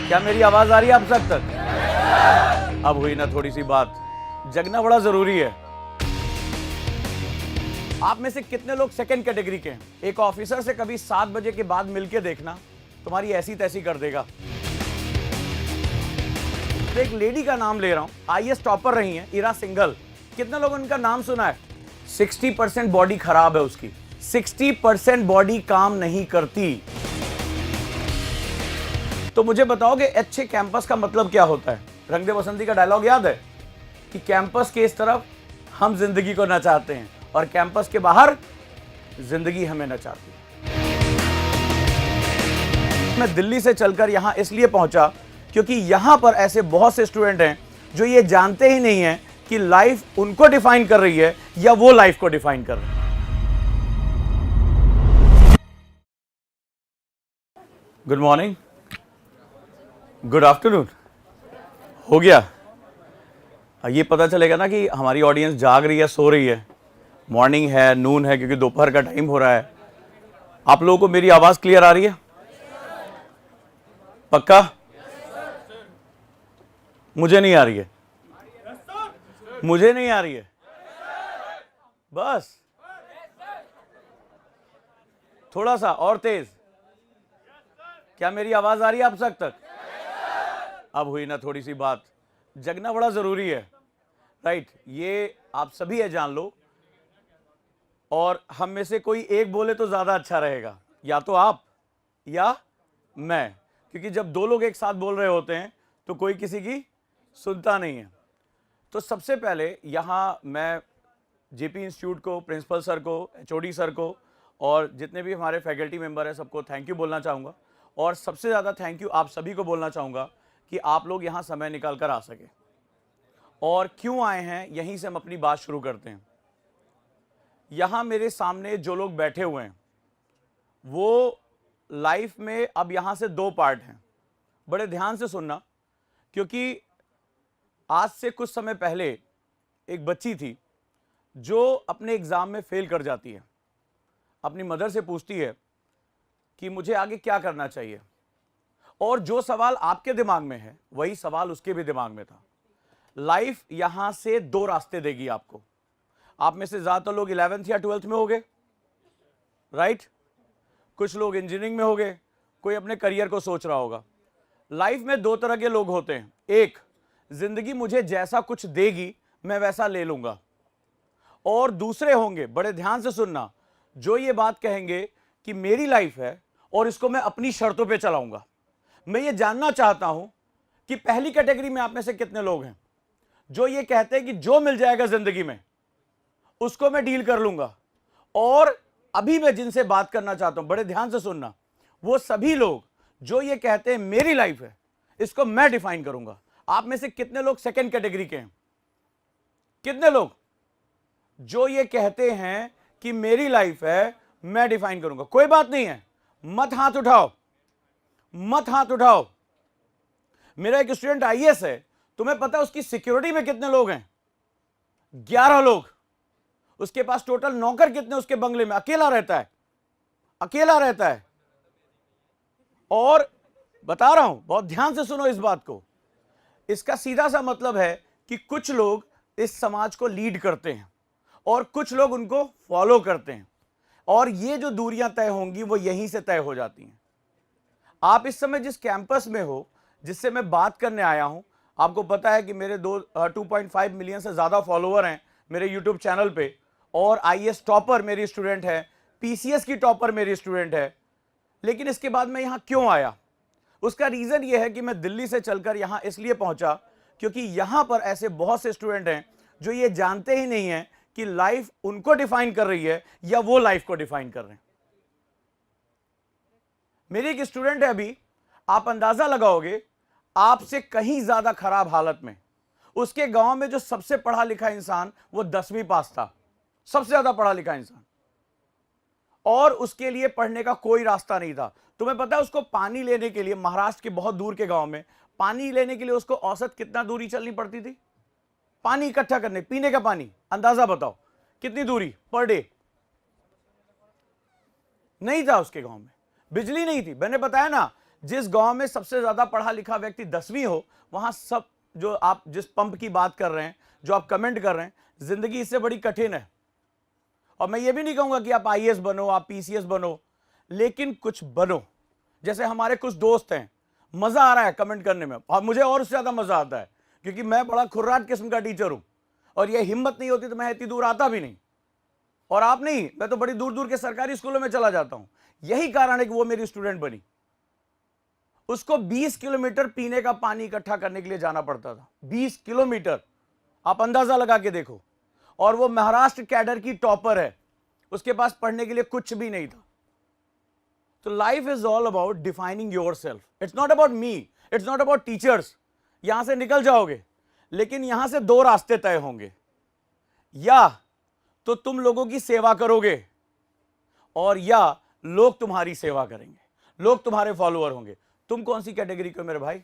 क्या मेरी आवाज आ रही है आप तक? अब हुई ना थोड़ी सी बात। जगना बड़ा जरूरी है। आप में से कितने लोग सेकंड कैटेगरी के हैं? एक ऑफिसर से कभी 7 बजे के बाद मिलके देखना, तुम्हारी ऐसी तैसी कर देगा। तो एक लेडी का नाम ले रहा हूं, आईएएस टॉपर रही हैं, इरा सिंघल। कितने लोगों ने उनका नाम सुना है? 60% बॉडी खराब है उसकी, 60% बॉडी काम नहीं करती। तो मुझे बताओगे अच्छे कैंपस का मतलब क्या होता है? रंग दे बसंती का डायलॉग याद है कि कैंपस के इस तरफ हम जिंदगी को नचाते हैं और कैंपस के बाहर जिंदगी हमें नचाती है। मैं दिल्ली से चलकर यहां इसलिए पहुंचा क्योंकि यहां पर ऐसे बहुत से स्टूडेंट हैं जो ये जानते ही नहीं है कि लाइफ उनको डिफाइन कर रही है या वो लाइफ को डिफाइन कर रहे हैं। गुड मॉर्निंग, गुड आफ्टरनून हो गया। ये पता चलेगा ना कि हमारी ऑडियंस जाग रही है, सो रही है, मॉर्निंग है, नून है, क्योंकि दोपहर का टाइम हो रहा है। आप लोगों को मेरी आवाज क्लियर आ रही है? पक्का? मुझे नहीं आ रही है, मुझे नहीं आ रही है, बस थोड़ा सा और तेज। क्या मेरी आवाज आ रही है आप तक? अब हुई ना थोड़ी सी बात। जगना बड़ा जरूरी है, राइट? ये आप सभी है, जान लो। और हम में से कोई एक बोले तो ज्यादा अच्छा रहेगा, या तो आप या मैं, क्योंकि जब दो लोग एक साथ बोल रहे होते हैं तो कोई किसी की सुनता नहीं है। तो सबसे पहले यहां मैं जेपी इंस्टीट्यूट को, प्रिंसिपल सर को, एचओडी सर को और जितने भी हमारे फैकल्टी मेंबर हैं सबको थैंक यू बोलना चाहूँगा। और सबसे ज़्यादा थैंक यू आप सभी को बोलना चाहूँगा कि आप लोग यहाँ समय निकाल कर आ सके। और क्यों आए हैं, यहीं से हम अपनी बात शुरू करते हैं। यहाँ मेरे सामने जो लोग बैठे हुए हैं वो लाइफ में अब यहाँ से 2 पार्ट हैं। बड़े ध्यान से सुनना, क्योंकि आज से कुछ समय पहले एक बच्ची थी जो अपने एग्ज़ाम में फेल कर जाती है। अपनी मदर से पूछती है कि मुझे आगे क्या करना चाहिए, और जो सवाल आपके दिमाग में है वही सवाल उसके भी दिमाग में था। लाइफ यहां से 2 रास्ते देगी आपको। आप में से ज्यादातर लोग 11th या 12th में होंगे, राइट? कुछ लोग इंजीनियरिंग में होंगे, कोई अपने करियर को सोच रहा होगा। लाइफ में 2 तरह के लोग होते हैं। एक, जिंदगी मुझे जैसा कुछ देगी मैं वैसा ले लूंगा। और दूसरे होंगे, बड़े ध्यान से सुनना, जो ये बात कहेंगे कि मेरी लाइफ है और इसको मैं अपनी शर्तों पे चलाऊंगा। मैं ये जानना चाहता हूं कि पहली कैटेगरी में आप में से कितने लोग हैं जो ये कहते हैं कि जो मिल जाएगा जिंदगी में उसको मैं डील कर लूंगा। और अभी मैं जिनसे बात करना चाहता हूं, बड़े ध्यान से सुनना, वो सभी लोग जो ये कहते हैं मेरी लाइफ है, इसको मैं डिफाइन करूंगा। आप में से कितने लोग सेकंड कैटेगरी के हैं? कितने लोग जो ये कहते हैं कि मेरी लाइफ है, मैं डिफाइन करूंगा? कोई बात नहीं है, मत हाथ उठाओ, मत हाथ उठाओ। मेरा एक स्टूडेंट आईएएस है, तुम्हें पता है उसकी सिक्योरिटी में कितने लोग हैं? 11 लोग। उसके पास टोटल नौकर कितने उसके बंगले में? अकेला रहता है, अकेला रहता है। और बता रहा हूं, बहुत ध्यान से सुनो इस बात को। इसका सीधा सा मतलब है कि कुछ लोग इस समाज को लीड करते हैं और कुछ लोग उनको फॉलो करते हैं, और ये जो दूरियां तय होंगी वो यहीं से तय हो जाती हैं। आप इस समय जिस कैंपस में हो, जिससे मैं बात करने आया हूं, आपको पता है कि मेरे 2.5 मिलियन से ज्यादा फॉलोअर हैं मेरे यूट्यूब चैनल पे, और आईएएस टॉपर मेरी स्टूडेंट है, पीसीएस की टॉपर मेरी स्टूडेंट है। लेकिन इसके बाद मैं यहां क्यों आया? उसका रीजन यह है कि मैं दिल्ली से चलकर यहां इसलिए पहुंचा क्योंकि यहां पर ऐसे बहुत से स्टूडेंट हैं जो ये जानते ही नहीं है कि लाइफ उनको डिफाइन कर रही है या वो लाइफ को डिफाइन कर रहे हैं। मेरी एक स्टूडेंट है अभी, आप अंदाजा लगाओगे, आपसे कहीं ज्यादा खराब हालत में। उसके गांव में जो सबसे पढ़ा लिखा इंसान वो 10वीं पास था, सबसे ज्यादा पढ़ा लिखा इंसान, और उसके लिए पढ़ने का कोई रास्ता नहीं था। तुम्हें पता है उसको पानी लेने के लिए महाराष्ट्र के बहुत दूर के गांव में पानी लेने के लिए उसको औसत कितना दूरी चलनी पड़ती थी? पानी इकट्ठा करने, पीने का पानी, अंदाजा बताओ कितनी दूरी पर डे? नहीं था उसके गांव में, बिजली नहीं थी। मैंने बताया ना, जिस गांव में सबसे ज्यादा पढ़ा लिखा व्यक्ति 10वीं हो, वहां सब जो आप जिस पंप की बात कर रहे हैं, जो आप कमेंट कर रहे हैं, जिंदगी इससे बड़ी कठिन है। और मैं ये भी नहीं कहूंगा कि आप आईएएस बनो, आप पीसीएस बनो, लेकिन कुछ बनो। जैसे हमारे कुछ दोस्त हैं, मजा आ रहा है कमेंट करने में, और मुझे और उससे ज्यादा मजा आता है, क्योंकि मैं बड़ा खुर्राट किस्म का टीचर हूं, और ये हिम्मत नहीं होती तो मैं इतनी दूर आता भी नहीं। और आप नहीं, मैं तो बड़ी दूर दूर के सरकारी स्कूलों में चला जाता हूं। यही कारण है कि वो मेरी स्टूडेंट बनी। उसको 20 किलोमीटर पीने का पानी इकट्ठा करने के लिए जाना पड़ता था। 20 किलोमीटर, आप अंदाजा लगा के देखो। और वो महाराष्ट्र कैडर की टॉपर है, उसके पास पढ़ने के लिए कुछ भी नहीं था। तो life is all about defining your self. It's not about me, it's not about teachers. यहां से निकल जाओगे, लेकिन यहां से दो रास्ते तय होंगे, या तो तुम लोगों की सेवा करोगे, और या लोग तुम्हारी सेवा करेंगे, लोग तुम्हारे फॉलोअर होंगे। तुम कौन सी कैटेगरी के हो मेरे भाई?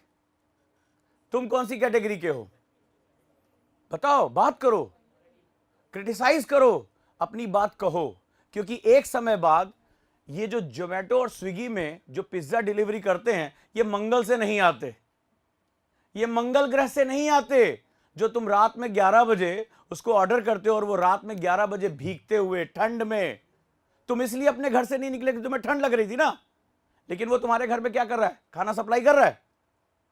तुम कौन सी कैटेगरी के हो? बताओ, बात करो, क्रिटिसाइज करो, अपनी बात कहो। क्योंकि एक समय बाद ये जो जोमेटो और स्विगी में जो पिज्जा डिलीवरी करते हैं, ये मंगल से नहीं आते, ये मंगल ग्रह से नहीं आते। जो तुम रात में 11 बजे उसको ऑर्डर करते हो, और वो रात में 11 बजे भीगते हुए ठंड में, तुम इसलिए अपने घर से नहीं निकले कि तुम्हें ठंड लग रही थी ना, लेकिन वो तुम्हारे घर में क्या कर रहा है? खाना सप्लाई कर रहा है।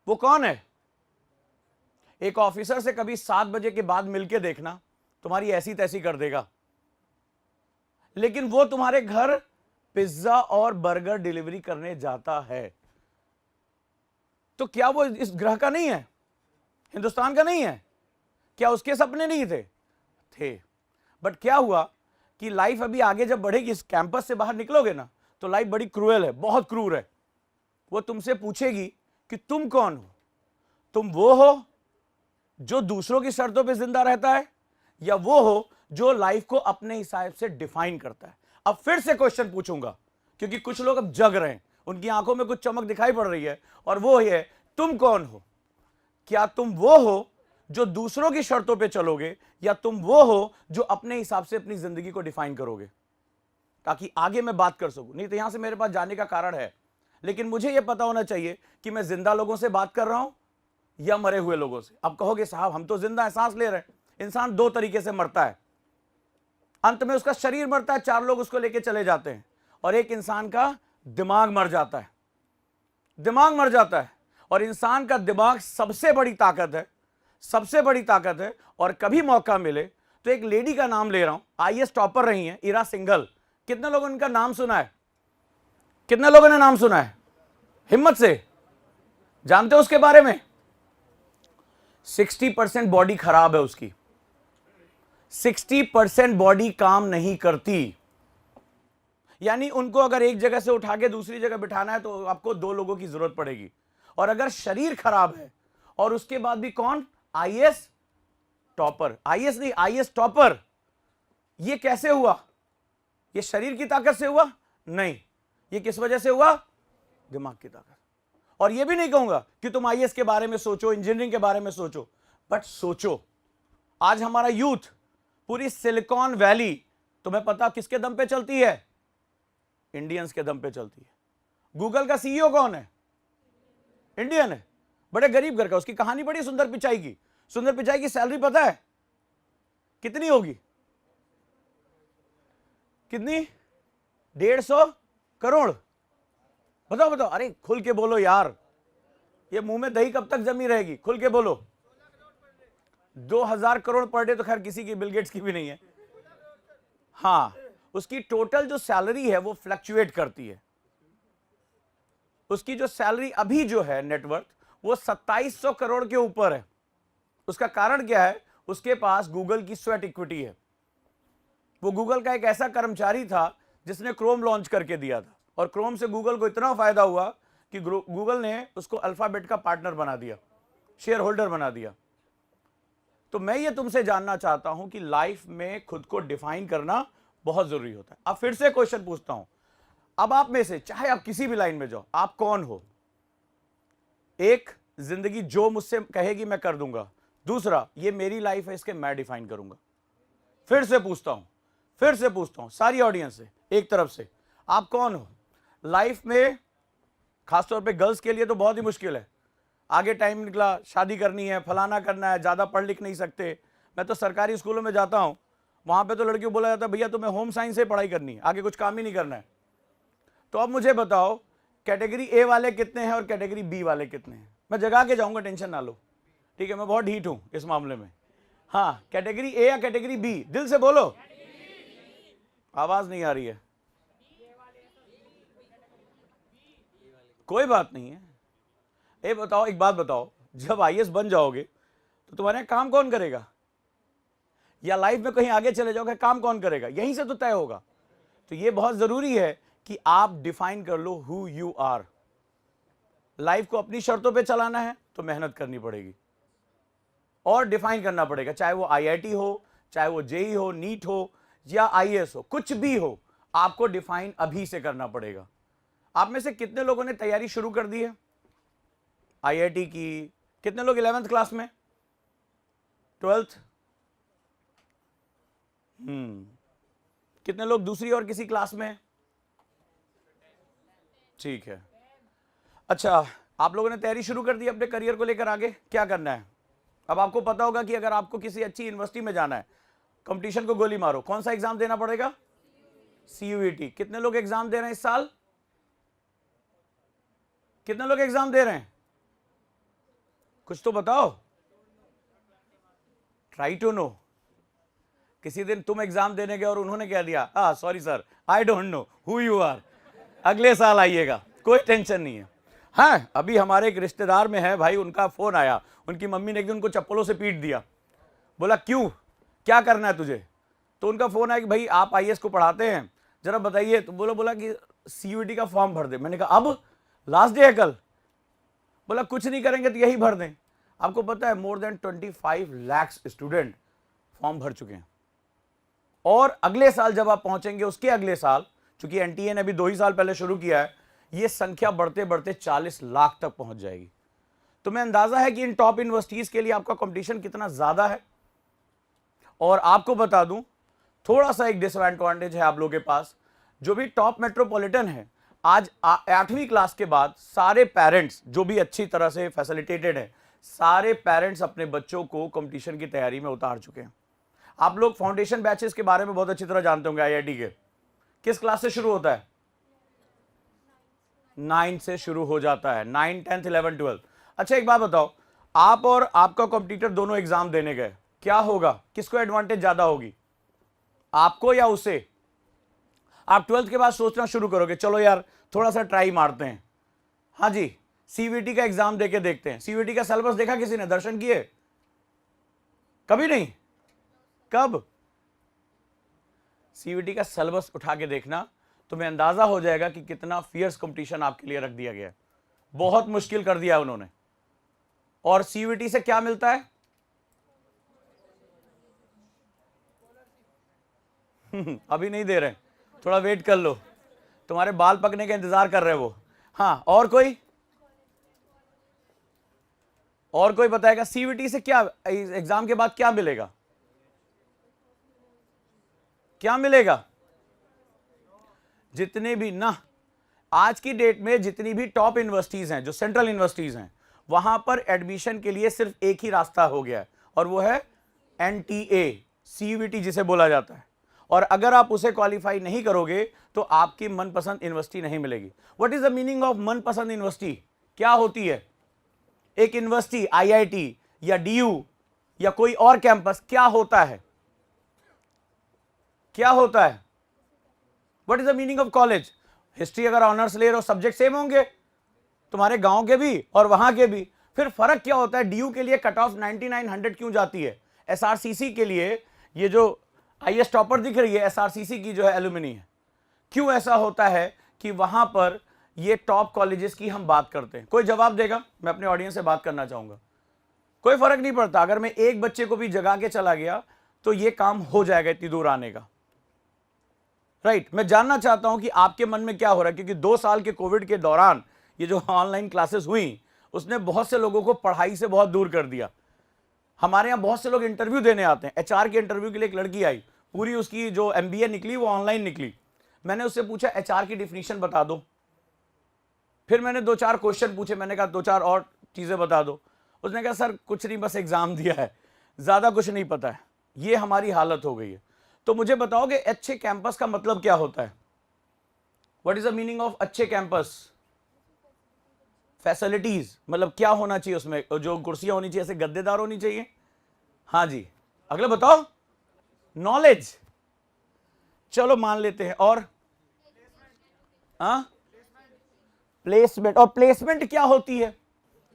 वो कौन है? एक ऑफिसर से कभी 7 बजे के बाद मिलके देखना, तुम्हारी ऐसी तैसी कर देगा। लेकिन वो तुम्हारे घर पिज्जा और बर्गर डिलीवरी करने जाता है। तो क्या वो इस ग्रह का नहीं है? हिंदुस्तान का नहीं है? क्या उसके सपने नहीं थे? बट क्या हुआ कि लाइफ अभी आगे जब बढ़ेगी, इस कैंपस से बाहर निकलोगे ना, तो लाइफ बड़ी क्रूएल है, बहुत क्रूर है। वो तुमसे पूछेगी कि तुम कौन हो? तुम वो हो जो दूसरों की शर्तों पे जिंदा रहता है, या वो हो जो लाइफ को अपने हिसाब से डिफाइन करता है? अब फिर से क्वेश्चन पूछूंगा, क्योंकि कुछ लोग अब जग रहे हैं, उनकी आंखों में कुछ चमक दिखाई पड़ रही है, और वो है, तुम कौन हो? क्या तुम वो हो जो दूसरों की शर्तों पे चलोगे, या तुम वो हो जो अपने हिसाब से अपनी जिंदगी को डिफाइन करोगे? ताकि आगे मैं बात कर सकूं। नहीं तो यहां से मेरे पास जाने का कारण है, लेकिन मुझे यह पता होना चाहिए कि मैं जिंदा लोगों से बात कर रहा हूं या मरे हुए लोगों से। अब कहोगे साहब हम तो जिंदा है, सांस ले रहे हैं। इंसान दो तरीके से मरता है, अंत में उसका शरीर मरता है, 4 लोग उसको लेके चले जाते हैं, और एक इंसान का दिमाग मर जाता है। दिमाग मर जाता है, और इंसान का दिमाग सबसे बड़ी ताकत है, सबसे बड़ी ताकत है। और कभी मौका मिले तो एक लेडी का नाम ले रहा हूं, आईएएस टॉपर रही हैं, इरा सिंघल। कितने लोगों ने इनका नाम सुना है? कितने लोगों ने नाम सुना है? हिम्मत से जानते हो उसके बारे में? 60% बॉडी खराब है उसकी, 60% बॉडी काम नहीं करती। यानी उनको अगर एक जगह से उठा के दूसरी जगह बिठाना है तो आपको 2 लोगों की जरूरत पड़ेगी। और अगर शरीर खराब है, और उसके बाद भी कौन? IAS topper. आईएएस नहीं, आईएएस टॉपर। ये कैसे हुआ? ये शरीर की ताकत से हुआ? नहीं। ये किस वजह से हुआ? दिमाग की ताकत। और ये भी नहीं कहूंगा कि तुम आईएएस के बारे में सोचो, इंजीनियरिंग के बारे में सोचो, बट सोचो। आज हमारा यूथ, पूरी सिलिकॉन वैली, तुम्हें पता किसके दम पे चलती है? इंडियंस के दम पे चलती है। गूगल का सीईओ कौन है? इंडियन है, बड़े गरीब घर का। उसकी कहानी बड़ी सुंदर पिचाई की। सुंदर पिचाई की सैलरी पता है कितनी होगी? कितनी? 150 करोड़। बताओ बताओ, अरे खुल के बोलो यार, ये मुंह में दही कब तक जमी रहेगी? खुल के बोलो। 2000 करोड़ पर डे तो खैर किसी की, बिल गेट्स की भी नहीं है। हाँ, उसकी टोटल जो सैलरी है वो फ्लक्चुएट करती है। उसकी जो सैलरी अभी जो है नेटवर्थ, वो 2700 करोड़ के ऊपर है। उसका कारण क्या है? उसके पास गूगल की स्वेट इक्विटी है। वो गूगल का एक ऐसा कर्मचारी था जिसने क्रोम लॉन्च करके दिया था, और क्रोम से गूगल को इतना फायदा हुआ कि गूगल ने उसको अल्फाबेट का पार्टनर बना दिया, शेयर होल्डर बना दिया। तो मैं ये तुमसे जानना चाहता हूं कि लाइफ में खुद को डिफाइन करना बहुत जरूरी होता है। अब फिर से क्वेश्चन पूछता हूं, अब आप में से चाहे आप किसी भी लाइन में जाओ, आप कौन हो? एक, जिंदगी जो मुझसे कहेगी मैं कर दूंगा। दूसरा, ये मेरी लाइफ है, इसके मैं डिफाइन करूंगा। फिर से पूछता हूं सारी ऑडियंस से, एक तरफ से, आप कौन हो? लाइफ में खासतौर पे गर्ल्स के लिए तो बहुत ही मुश्किल है। आगे टाइम निकला, शादी करनी है, फलाना करना है, ज़्यादा पढ़ लिख नहीं सकते। मैं तो सरकारी स्कूलों में जाता हूँ, वहाँ पे तो लड़कियों को बोला जाता है भैया तुम्हें होम साइंस से पढ़ाई करनी है, आगे कुछ काम ही नहीं करना है। तो अब मुझे बताओ कैटेगरी ए वाले कितने हैं और कैटेगरी बी वाले कितने हैं? मैं जगा के जाऊँगा, टेंशन ना लो, ठीक है? मैं बहुत ढीठ हूँ इस मामले में। हाँ, कैटेगरी ए या कैटेगरी बी? दिल से बोलो। आवाज़ नहीं आ रही है। कोई बात नहीं है। ये बताओ, एक बात बताओ, जब आईएएस बन जाओगे तो तुम्हारे यहाँ काम कौन करेगा? या लाइफ में कहीं आगे चले जाओगे, काम कौन करेगा? यहीं से तो तय होगा। तो ये बहुत जरूरी है कि आप डिफाइन कर लो हु यू आर। लाइफ को अपनी शर्तों पे चलाना है तो मेहनत करनी पड़ेगी और डिफाइन करना पड़ेगा, चाहे वो आईआईटी हो, चाहे वो जेई हो, नीट हो या आईएएस हो, कुछ भी हो, आपको डिफाइन अभी से करना पड़ेगा। आप में से कितने लोगों ने तैयारी शुरू कर दी है आईआईटी की? कितने लोग 11th क्लास में, 12th? कितने लोग दूसरी और किसी क्लास में? ठीक है। अच्छा, आप लोगों ने तैयारी शुरू कर दी अपने करियर को लेकर? आगे क्या करना है? अब आपको पता होगा कि अगर आपको किसी अच्छी यूनिवर्सिटी में जाना है, कंपटीशन को गोली मारो, कौन सा एग्जाम देना पड़ेगा? सीयूईटी। कितने लोग एग्जाम दे रहे हैं इस साल? कितने लोग एग्जाम दे रहे हैं? कुछ तो बताओ। Try to know. किसी दिन तुम एग्जाम देने गए और उन्होंने कह दिया sorry sir, I don't know who you are, अगले साल आइएगा, कोई टेंशन नहीं है। हाँ, अभी हमारे एक रिश्तेदार में है भाई, उनका फोन आया, उनकी मम्मी ने एक दिन उनको चप्पलों से पीट दिया। बोला क्यों, क्या करना है तुझे? तो उनका फोन आया कि भाई आप आईएएस को पढ़ाते हैं, जरा बताइए। तो बोला कि सीयूईटी का फॉर्म भर दे। मैंने कहा अब लास्ट डे है कल। बोला कुछ नहीं करेंगे तो यही भर दें। आपको पता है more than 25 lakh student form भर चुके हैं और अगले साल जब आप पहुंचेंगे, उसके अगले साल, चूंकि एनटीए ने अभी 2 ही साल पहले शुरू किया है, ये संख्या बढ़ते बढ़ते 40 लाख तक पहुंच जाएगी। तो मैं अंदाजा है कि इन टॉप यूनिवर्सिटीज के लिए आपका कंपटीशन कितना ज्यादा है। और आपको बता दूं, थोड़ा सा एक डिसएडवांटेज है आप लोगों के पास, जो भी टॉप मेट्रोपॉलिटन है, आज 8वीं क्लास के बाद सारे पेरेंट्स जो भी अच्छी तरह से फैसिलिटेटेड है, सारे पेरेंट्स अपने बच्चों को कंपटीशन की तैयारी में उतार चुके हैं। आप लोग फाउंडेशन बैचेस के बारे में बहुत अच्छी तरह जानते होंगे। आईआईटी के किस क्लास से शुरू होता है? 9 से शुरू हो जाता है, 9, 10th, 11, 12। अच्छा एक बात बताओ, आप और आपका कॉम्पिटिटर दोनों एग्जाम देने गए, क्या होगा? किसको एडवांटेज ज्यादा होगी, आपको या उसे? आप 12th के बाद सोचना शुरू करोगे, चलो यार थोड़ा सा ट्राई मारते हैं। हाँ जी, सीवीटी का एग्जाम देके देखते हैं। सीवीटी का सिलेबस देखा किसी ने? दर्शन किए? कभी नहीं? कब? सीवीटी का सिलेबस उठा के देखना, तुम्हें अंदाजा हो जाएगा कि कितना फियर्स कंपटीशन आपके लिए रख दिया गया है। बहुत मुश्किल कर दिया उन्होंने। और सीवीटी से क्या मिलता है? अभी नहीं दे रहे, थोड़ा वेट कर लो, तुम्हारे बाल पकने का इंतजार कर रहे वो। हाँ, और कोई बताएगा सीवीटी से क्या एग्जाम के बाद क्या मिलेगा? क्या मिलेगा? जितने भी ना आज की डेट में जितनी भी टॉप यूनिवर्सिटीज हैं, जो सेंट्रल यूनिवर्सिटीज हैं, वहां पर एडमिशन के लिए सिर्फ एक ही रास्ता हो गया है और वो है एनटीए, सीयूईटी जिसे बोला जाता है। और अगर आप उसे क्वालिफाई नहीं करोगे तो आपकी मनपसंद यूनिवर्सिटी नहीं मिलेगी। What is the meaning of मनपसंद यूनिवर्सिटी? क्या होती है? एक यूनिवर्सिटी, आईआईटी या डीयू या कोई और कैंपस, क्या होता है? क्या होता है? What is the meaning of college? History अगर ऑनर्स ले रहे हो, सब्जेक्ट सेम होंगे तुम्हारे गांव के भी और वहां के भी। फिर फर्क क्या होता है? डीयू के लिए कट ऑफ 9900 क्यों जाती है? एसआरसीसी के लिए, ये जो आईएएस टॉपर दिख रही है, एसआरसीसी की जो है एलुमनी है। क्यों ऐसा होता है कि वहां पर ये टॉप कॉलेजेस की हम बात करते हैं? कोई जवाब देगा? मैं अपने ऑडियंस से बात करना चाहूंगा। कोई फर्क नहीं पड़ता, अगर मैं एक बच्चे को भी जगा के चला गया तो ये काम हो जाएगा इतनी दूर आने का। राइट, मैं जानना चाहता हूं कि आपके मन में क्या हो रहा है, क्योंकि 2 साल के कोविड के दौरान ये जो ऑनलाइन क्लासेस हुई, उसने बहुत से लोगों को पढ़ाई से बहुत दूर कर दिया। हमारे यहाँ बहुत से लोग इंटरव्यू देने आते हैं। एचआर के इंटरव्यू के लिए एक लड़की आई, पूरी उसकी जो एमबीए निकली वो ऑनलाइन निकली। मैंने उससे पूछा एचआर की डिफिनीशन बता दो। फिर मैंने 2-4 क्वेश्चन पूछे, मैंने कहा 2-4 और चीजें बता दो। उसने कहा सर कुछ नहीं, बस एग्जाम दिया है, ज्यादा कुछ नहीं पता है। ये हमारी हालत हो गई है। तो मुझे बताओगे अच्छे कैंपस का मतलब क्या होता है? What is the meaning of अच्छे कैंपस? फैसिलिटीज मतलब क्या होना चाहिए उसमें? जो कुर्सियां होनी चाहिए ऐसे गद्देदार होनी चाहिए? हाँ जी। अगला बताओ। नॉलेज, चलो मान लेते हैं। और हाँ, प्लेसमेंट। और प्लेसमेंट क्या होती है?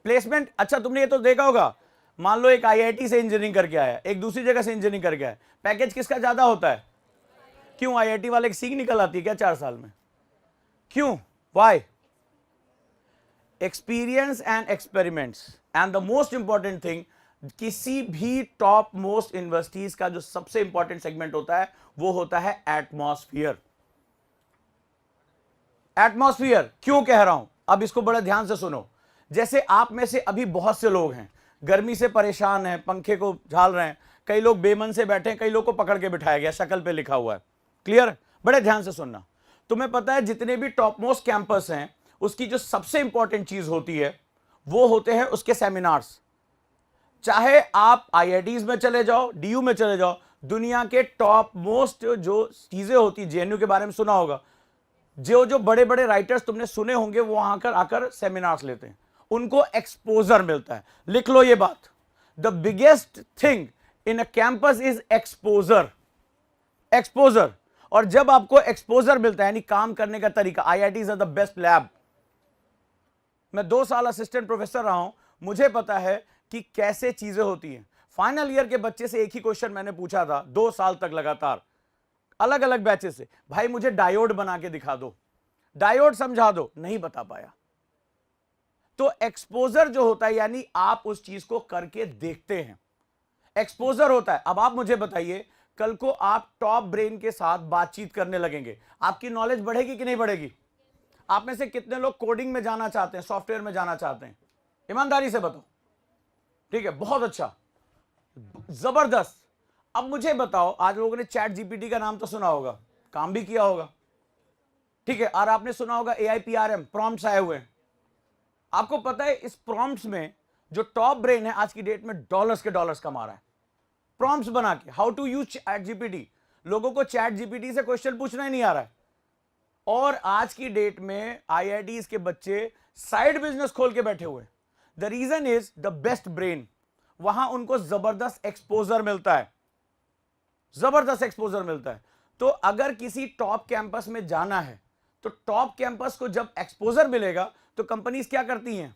प्लेसमेंट, अच्छा तुमने ये तो देखा होगा, मान लो एक आईआईटी से इंजीनियरिंग करके आया, एक दूसरी जगह से इंजीनियरिंग करके आया, पैकेज किसका ज्यादा होता है? क्यों? आईआईटी वाले की सीख निकल आती है क्या 4 साल में? क्यों? Why? Experience and experiments. And the most important thing, किसी भी टॉप मोस्ट यूनिवर्सिटीज का जो सबसे इंपॉर्टेंट सेगमेंट होता है वो होता है एटमॉस्फेयर। एटमॉस्फेयर क्यों कह रहा हूं, अब इसको बड़े ध्यान से सुनो। जैसे आप में से अभी बहुत से लोग हैं गर्मी से परेशान हैं, पंखे को झाल रहे हैं, कई लोग बेमन से बैठे हैं, कई लोग को पकड़ के बिठाया गया, शक्ल पे लिखा हुआ है। क्लियर? बड़े ध्यान से सुनना। तुम्हें पता है जितने भी टॉप मोस्ट कैंपस हैं उसकी जो सबसे इंपॉर्टेंट चीज होती है वो होते हैं उसके सेमिनार्स। चाहे आप आईआईटीज में चले जाओ, डीयू में चले जाओ, दुनिया के टॉप मोस्ट जो चीजें होती, जेएनयू के बारे में सुना होगा, जो जो बड़े बड़े राइटर्स तुमने सुने होंगे वो आकर आकर सेमिनार्स लेते हैं, उनको एक्सपोजर मिलता है। लिख लो ये बात, the biggest thing in a campus is exposure. Exposure. और जब आपको एक्सपोजर मिलता है यानी काम करने का तरीका, IITs are the best lab. मैं 2 साल असिस्टेंट प्रोफेसर रहा हूं, मुझे पता है कि कैसे चीजें होती हैं। फाइनल ईयर के बच्चे से एक ही क्वेश्चन मैंने पूछा था 2 साल तक लगातार, अलग अलग बैचेस से, भाई मुझे डायोड बना के दिखा दो, डायोड समझा दो, नहीं बता पाया। तो एक्सपोजर जो होता है यानी आप उस चीज को करके देखते हैं, एक्सपोजर होता है। अब आप मुझे बताइए, कल को आप टॉप ब्रेन के साथ बातचीत करने लगेंगे, आपकी नॉलेज बढ़ेगी कि नहीं बढ़ेगी? आप में से कितने लोग कोडिंग में जाना चाहते हैं, सॉफ्टवेयर में जाना चाहते हैं? ईमानदारी से बताओ। ठीक है, बहुत अच्छा, जबरदस्त। अब मुझे बताओ, आज लोगों ने चैट जीपीटी का नाम तो सुना होगा, काम भी किया होगा, ठीक है, और आपने सुना होगा AIPRM प्रॉम्प्ट्स आए हुए हैं। आपको पता है इस प्रॉम्प्ट्स में जो टॉप ब्रेन है आज की डेट में डॉलर्स के डॉलर्स कमा रहा है प्रॉम्प्ट्स बना के। How to use chat GPT, लोगों को चैट जीपीटी से क्वेश्चन पूछना ही नहीं आ रहा है। और आज की डेट में आईआईटीज के बच्चे साइड बिजनेस खोल के बैठे हुए। The reason is the best brain, वहां उनको जबरदस्त एक्सपोजर मिलता है, जबरदस्त एक्सपोजर मिलता है। तो अगर किसी टॉप कैंपस में जाना है तो टॉप कैंपस को जब एक्सपोजर मिलेगा तो कंपनीज क्या करती हैं?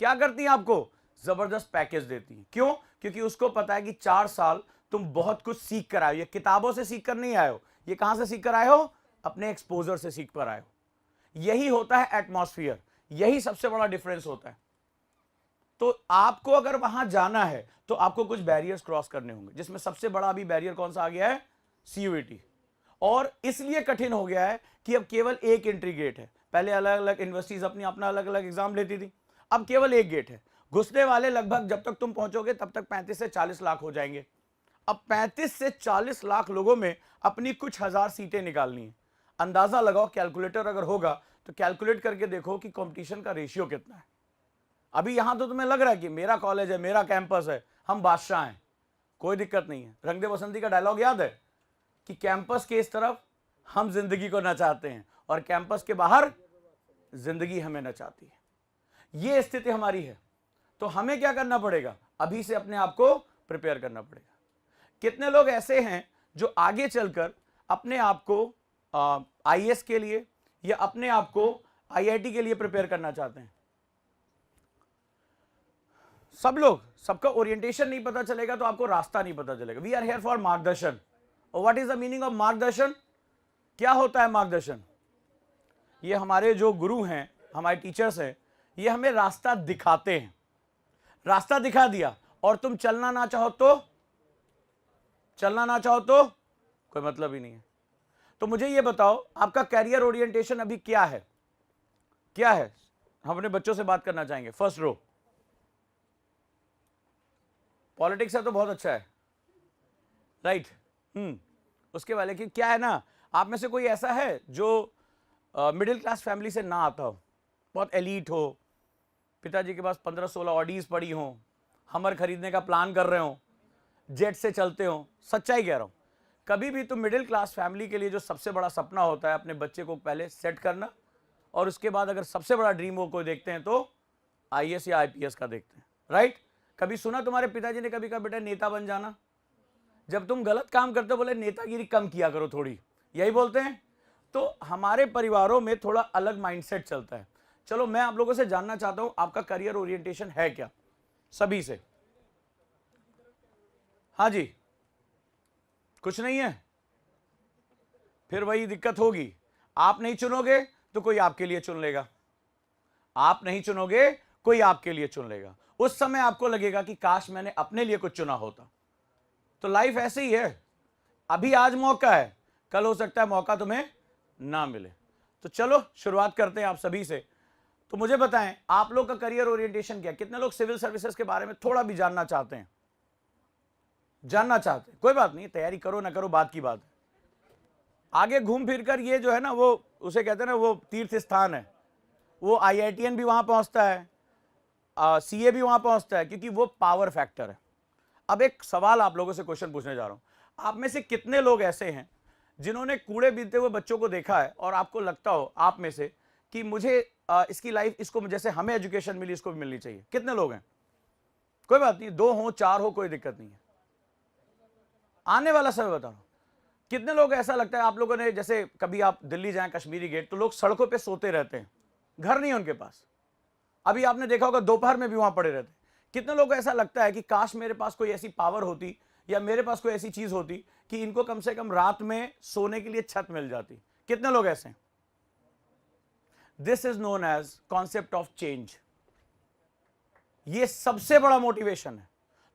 क्या करती हैं? आपको जबरदस्त पैकेज देती हैं। क्यों? क्योंकि उसको पता है कि 4 साल तुम बहुत कुछ सीख कर आए हो। ये किताबों से सीख कर नहीं आए हो, ये कहां से सीख कर आए हो? अपने एक्सपोजर से सीख कर आए हो। यही होता है एटमॉस्फेयर, यही सबसे बड़ा डिफरेंस होता है। तो आपको अगर वहां जाना है तो आपको कुछ बैरियर्स क्रॉस करने होंगे, जिसमें सबसे बड़ा अभी बैरियर कौन सा आ गया है? CUET। और इसलिए कठिन हो गया है कि अब केवल एक एंट्री गेट है। पहले अलग अलग यूनिवर्सिटीज अपनी अपना अलग अलग एग्जाम लेती थी, अब केवल एक गेट है। घुसने वाले लगभग जब तक तुम पहुंचोगे तब तक 35 से 40 लाख हो जाएंगे। अब 35 से 40 लाख लोगों में अपनी कुछ हजार सीटें निकालनी है। अंदाजा लगाओ, कैलकुलेटर अगर होगा तो कैलकुलेट करके देखो कि कंपटीशन का रेशियो कितना है। अभी यहां तो तुम्हें लग रहा है कि मेरा कॉलेज है, मेरा कैंपस है, हम बादशाह हैं, कोई दिक्कत नहीं है। रंग दे बसंती का डायलॉग याद है कि कैंपस के इस तरफ हम जिंदगी को नचाते हैं और कैंपस के बाहर जिंदगी हमें नचाती है। ये स्थिति हमारी है। तो हमें क्या करना पड़ेगा? अभी से अपने आप को प्रिपेयर करना पड़ेगा। कितने लोग ऐसे हैं जो आगे चलकर अपने आप को IAS के लिए या अपने आप को IIT के लिए प्रिपेयर करना चाहते हैं? सब लोग, सबका ओरिएंटेशन नहीं पता चलेगा तो आपको रास्ता नहीं पता चलेगा। वी आर हियर फॉर मार्गदर्शन। और what is the meaning of मार्गदर्शन? क्या होता है मार्गदर्शन? ये हमारे जो गुरु हैं, हमारे टीचर्स हैं, ये हमें रास्ता दिखाते हैं। रास्ता दिखा दिया और तुम चलना ना चाहो तो कोई मतलब ही नहीं है। तो मुझे ये बताओ, आपका कैरियर ओरिएंटेशन अभी क्या है? क्या है? हम अपने बच्चों से बात करना चाहेंगे। फर्स्ट रो, पॉलिटिक्स है तो बहुत अच्छा है, राइट? उसके वाले की क्या है ना, आप में से कोई ऐसा है जो मिडिल क्लास फैमिली से ना आता हो? बहुत एलीट हो, पिताजी के पास 15-16 ऑडीज पड़ी हो, हमर खरीदने का प्लान कर रहे हो, जेट से चलते हो, सच्चाई कह रहा हूं, कभी भी तुम मिडिल क्लास फैमिली के लिए जो सबसे बड़ा सपना होता है अपने बच्चे को पहले सेट करना, और उसके बाद अगर सबसे बड़ा ड्रीम वो कोई देखते हैं तो आईएएस या आईपीएस का देखते हैं, राइट? कभी सुना तुम्हारे पिताजी ने कभी कहा बेटा नेता बन जाना? जब तुम गलत काम करते हो बोले नेतागिरी कम किया करो थोड़ी, यही बोलते हैं। तो हमारे परिवारों में थोड़ा अलग माइंडसेट चलता है। चलो मैं आप लोगों से जानना चाहता हूं आपका करियर ओरिएंटेशन है क्या, सभी से। हाँ जी, कुछ नहीं है, फिर वही दिक्कत होगी, आप नहीं चुनोगे तो कोई आपके लिए चुन लेगा, आप नहीं चुनोगे कोई आपके लिए चुन लेगा। उस समय आपको लगेगा कि काश मैंने अपने लिए कुछ चुना होता। तो लाइफ ऐसे ही है, अभी आज मौका है, कल हो सकता है मौका तुम्हें ना मिले। तो चलो शुरुआत करते हैं आप सभी से। तो मुझे बताएं आप लोग का करियर ओरिएंटेशन क्या है? कितने लोग सिविल सर्विसेज के बारे में थोड़ा भी जानना चाहते हैं? जानना चाहते हैं, कोई बात नहीं, तैयारी करो ना करो बात की बात है। आगे घूम फिर कर ये जो है ना वो उसे कहते हैं ना वो तीर्थ स्थान है, वो IITN भी वहां पहुंचता है, CA भी वहां पहुंचता है, क्योंकि वो पावर फैक्टर है। अब एक सवाल आप लोगों से क्वेश्चन पूछने जा रहा हूं, आप में से कितने लोग ऐसे हैं जिन्होंने कूड़े बीनते हुए बच्चों को देखा है और आपको लगता हो आप में से कि मुझे इसकी लाइफ, इसको जैसे हमें एजुकेशन मिली इसको भी मिलनी चाहिए? कितने लोग हैं? कोई बात नहीं, 2 हो 4 हो कोई दिक्कत नहीं है, आने वाला समय बता रहा हूं। कितने लोग ऐसा लगता है आप लोगों ने, जैसे कभी आप दिल्ली जाएं कश्मीरी गेट तो लोग सड़कों पे सोते रहते हैं, घर नहीं है उनके पास, अभी आपने देखा होगा दोपहर में भी वहां पड़े रहते हैं। कितने लोगों को ऐसा लगता है कि काश मेरे पास कोई ऐसी पावर होती या मेरे पास कोई ऐसी चीज होती कि इनको कम से कम रात में सोने के लिए छत मिल जाती? कितने लोग ऐसे हैं? This is known as concept of change. ये सबसे बड़ा मोटिवेशन है।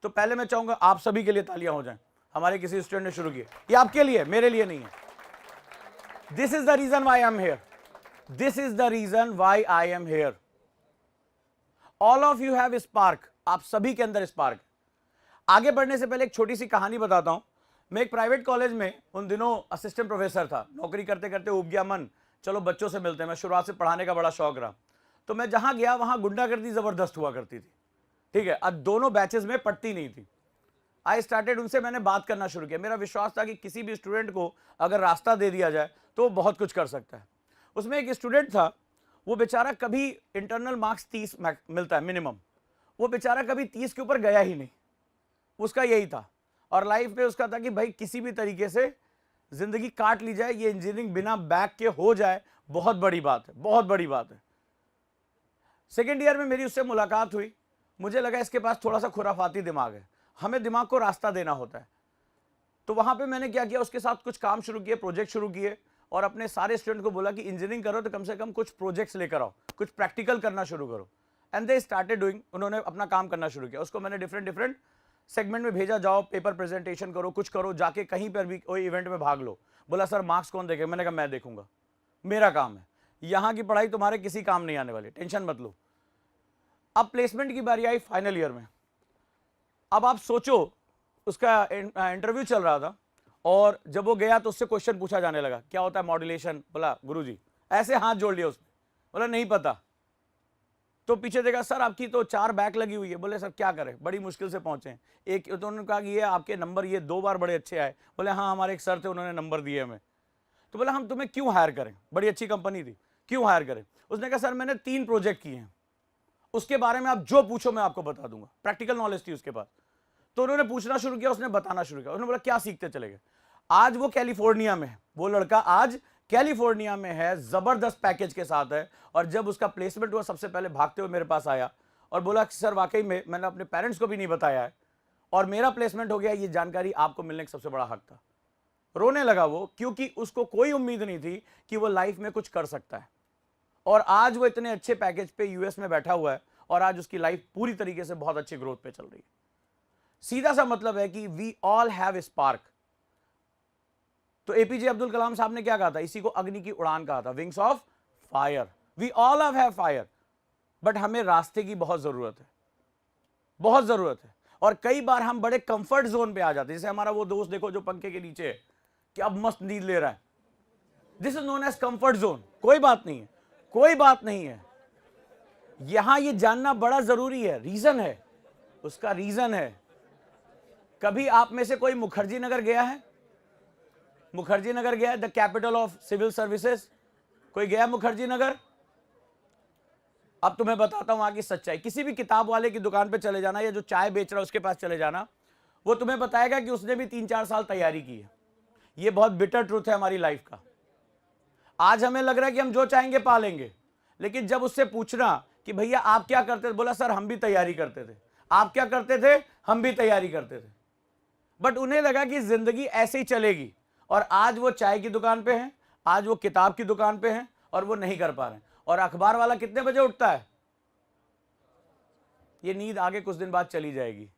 तो पहले मैं चाहूंगा आप सभी के लिए तालियां हो जाएं। हमारे किसी स्टूडेंट ने शुरू किया, ये आपके लिए, मेरे लिए नहीं है। This is the reason why I am here, this is the reason why I am here. All of you have spark, आप सभी के अंदर स्पार्क। आगे बढ़ने से पहले एक छोटी सी कहानी बताता हूं। मैं एक प्राइवेट कॉलेज में उन दिनों असिस्टेंट प्रोफेसर था, नौकरी करते करते उब गया मन, चलो बच्चों से मिलते हैं। मैं शुरुआत से पढ़ाने का बड़ा शौक रहा, तो मैं जहां गया वहां गुंडागर्दी जबरदस्त हुआ करती थी, ठीक है। अब दोनों बैचेस में पटती नहीं थी। आई स्टार्टेड, उनसे मैंने बात करना शुरू किया। मेरा विश्वास था कि किसी भी स्टूडेंट को अगर रास्ता दे दिया जाए तो वो बहुत कुछ कर सकता है। उसमें एक स्टूडेंट था, वो बेचारा कभी इंटरनल मार्क्स 30 मिलता है मिनिमम, वो बेचारा कभी 30 के ऊपर गया ही नहीं, उसका यही था। और लाइफ में उसका था कि भाई किसी भी तरीके से जिंदगी काट ली जाए, ये इंजीनियरिंग बिना बैक के हो जाए, बहुत बड़ी बात है, बहुत बड़ी बात है। सेकेंड ईयर में मेरी उससे मुलाकात हुई, मुझे लगा इसके पास थोड़ा सा खुराफाती दिमाग है, हमें दिमाग को रास्ता देना होता है। तो वहां पे मैंने क्या किया, उसके साथ कुछ काम शुरू किए, प्रोजेक्ट शुरू किए, और अपने सारे स्टूडेंट को बोला कि इंजीनियरिंग करो तो कम से कम कुछ प्रोजेक्ट्स लेकर आओ, कुछ प्रैक्टिकल करना शुरू करो। एंड दे स्टार्टेड डूइंग, उन्होंने अपना काम करना शुरू किया। उसको मैंने डिफरेंट सेगमेंट में भेजा, जाओ पेपर प्रेजेंटेशन करो, कुछ करो, जाके कहीं पर भी कोई इवेंट में भाग लो। बोला सर मार्क्स कौन देखेगा? मैंने कहा मैं देखूंगा, मेरा काम है, यहाँ की पढ़ाई तुम्हारे किसी काम नहीं आने वाली, टेंशन मत लो। अब प्लेसमेंट की बारी आई फाइनल ईयर में। अब आप सोचो, उसका इंटरव्यू चल रहा था, और जब वो गया तो उससे क्वेश्चन पूछा जाने लगा, क्या होता है मॉड्यूलेशन? बोला गुरुजी, ऐसे हाथ जोड़ लिया उसने, बोला नहीं पता। तो पीछे देखा, सर आपकी तो 4 बैक लगी हुई है। बोले सर क्या करें, बड़ी मुश्किल से पहुंचे हैं। एक तो उन्होंने कहा कि ये आपके नंबर ये 2 बार बड़े अच्छे आए। बोले हाँ हमारे एक सर थे, उन्होंने नंबर दिए हमें। तो बोला हम तुम्हें क्यों हायर करें, बड़ी अच्छी कंपनी थी, क्यों हायर करें? उसने कहा सर मैंने 3 प्रोजेक्ट किए हैं, उसके बारे में आप जो पूछो मैं आपको बता दूंगा। प्रैक्टिकल नॉलेज थी उसके पास। तो उन्होंने पूछना शुरू किया, उसने बताना शुरू किया। उन्होंने बोला क्या सीखते चले गए? आज वो कैलिफोर्निया में है, वो लड़का आज कैलिफोर्निया में है, जबरदस्त पैकेज के साथ है। और जब उसका प्लेसमेंट हुआ, सबसे पहले भागते हुए मेरे पास आया और बोला सर वाकई में मैंने अपने पेरेंट्स को भी नहीं बताया है और मेरा प्लेसमेंट हो गया, ये जानकारी आपको मिलने का सबसे बड़ा हक था। रोने लगा वो, क्योंकि उसको कोई उम्मीद नहीं थी कि वो लाइफ में कुछ कर सकता है। और आज वो इतने अच्छे पैकेज पे यूएस में बैठा हुआ है और आज उसकी लाइफ पूरी तरीके से बहुत अच्छी ग्रोथ पे चल रही है। सीधा सा मतलब है कि वी ऑल हैव स्पार्क। तो एपीजे अब्दुल कलाम साहब ने क्या कहा था? इसी को अग्नि की उड़ान कहा था, wings of fire. We all have fire, but हमें रास्ते की बहुत जरूरत है, बहुत जरूरत है। और कई बार हम बड़े कंफर्ट जोन पे आ जाते हैं। जैसे हमारा वो दोस्त देखो जो पंखे के नीचे है, कि अब मस्त नींद ले रहा है, this is known as comfort zone. कोई बात नहीं है, कोई बात नहीं है, यहां ये जानना बड़ा जरूरी है, रीजन है, उसका रीजन है। कभी आप में से कोई मुखर्जी नगर गया है? मुखर्जी नगर गया है, the capital of civil services? कोई गया मुखर्जी नगर? अब तुम्हें बताता हूं वहां की सच्चाई। किसी भी किताब वाले की दुकान पे चले जाना या जो चाय बेच रहा है उसके पास चले जाना, वो तुम्हें बताएगा कि उसने भी 3-4 साल तैयारी की है। ये बहुत बिटर ट्रूथ है हमारी लाइफ का। आज हमें लग रहा है कि हम जो चाहेंगे पा लेंगे, लेकिन जब उससे पूछना कि भैया आप क्या करते थे, बोला सर हम भी तैयारी करते थे। आप क्या करते थे? हम भी तैयारी करते थे। बट उन्हें लगा कि जिंदगी ऐसे ही चलेगी, और आज वो चाय की दुकान पे हैं, आज वो किताब की दुकान पे हैं, और वो नहीं कर पा रहे हैं। और अखबार वाला कितने बजे उठता है? ये नींद आगे कुछ दिन बाद चली जाएगी।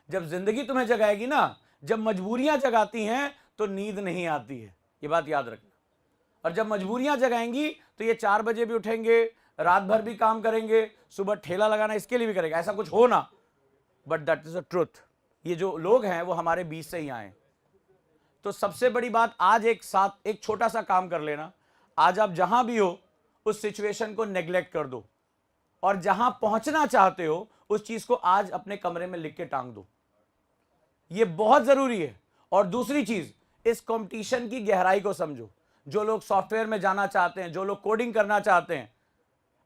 जब जिंदगी तुम्हें जगाएगी ना, जब मजबूरियां जगाती हैं तो नींद नहीं आती है, ये बात याद रखना। और जब मजबूरियां जगाएंगी तो ये 4 बजे भी उठेंगे, रात भर भी काम करेंगे, सुबह ठेला लगाना इसके लिए भी करेंगे, ऐसा कुछ हो ना, but that is a truth. ये जो लोग हैं वो हमारे बीच से ही आए। तो सबसे बड़ी बात, आज एक छोटा सा काम कर लेना। आज आप जहां भी हो उस सिचुएशन को नेग्लेक्ट कर दो, और जहां पहुंचना चाहते हो उस चीज को आज अपने कमरे में लिख के टांग दो। ये बहुत जरूरी है। और दूसरी चीज, इस कंपटीशन की गहराई को समझो। जो लोग सॉफ्टवेयर में जाना चाहते हैं, जो लोग कोडिंग करना चाहते हैं,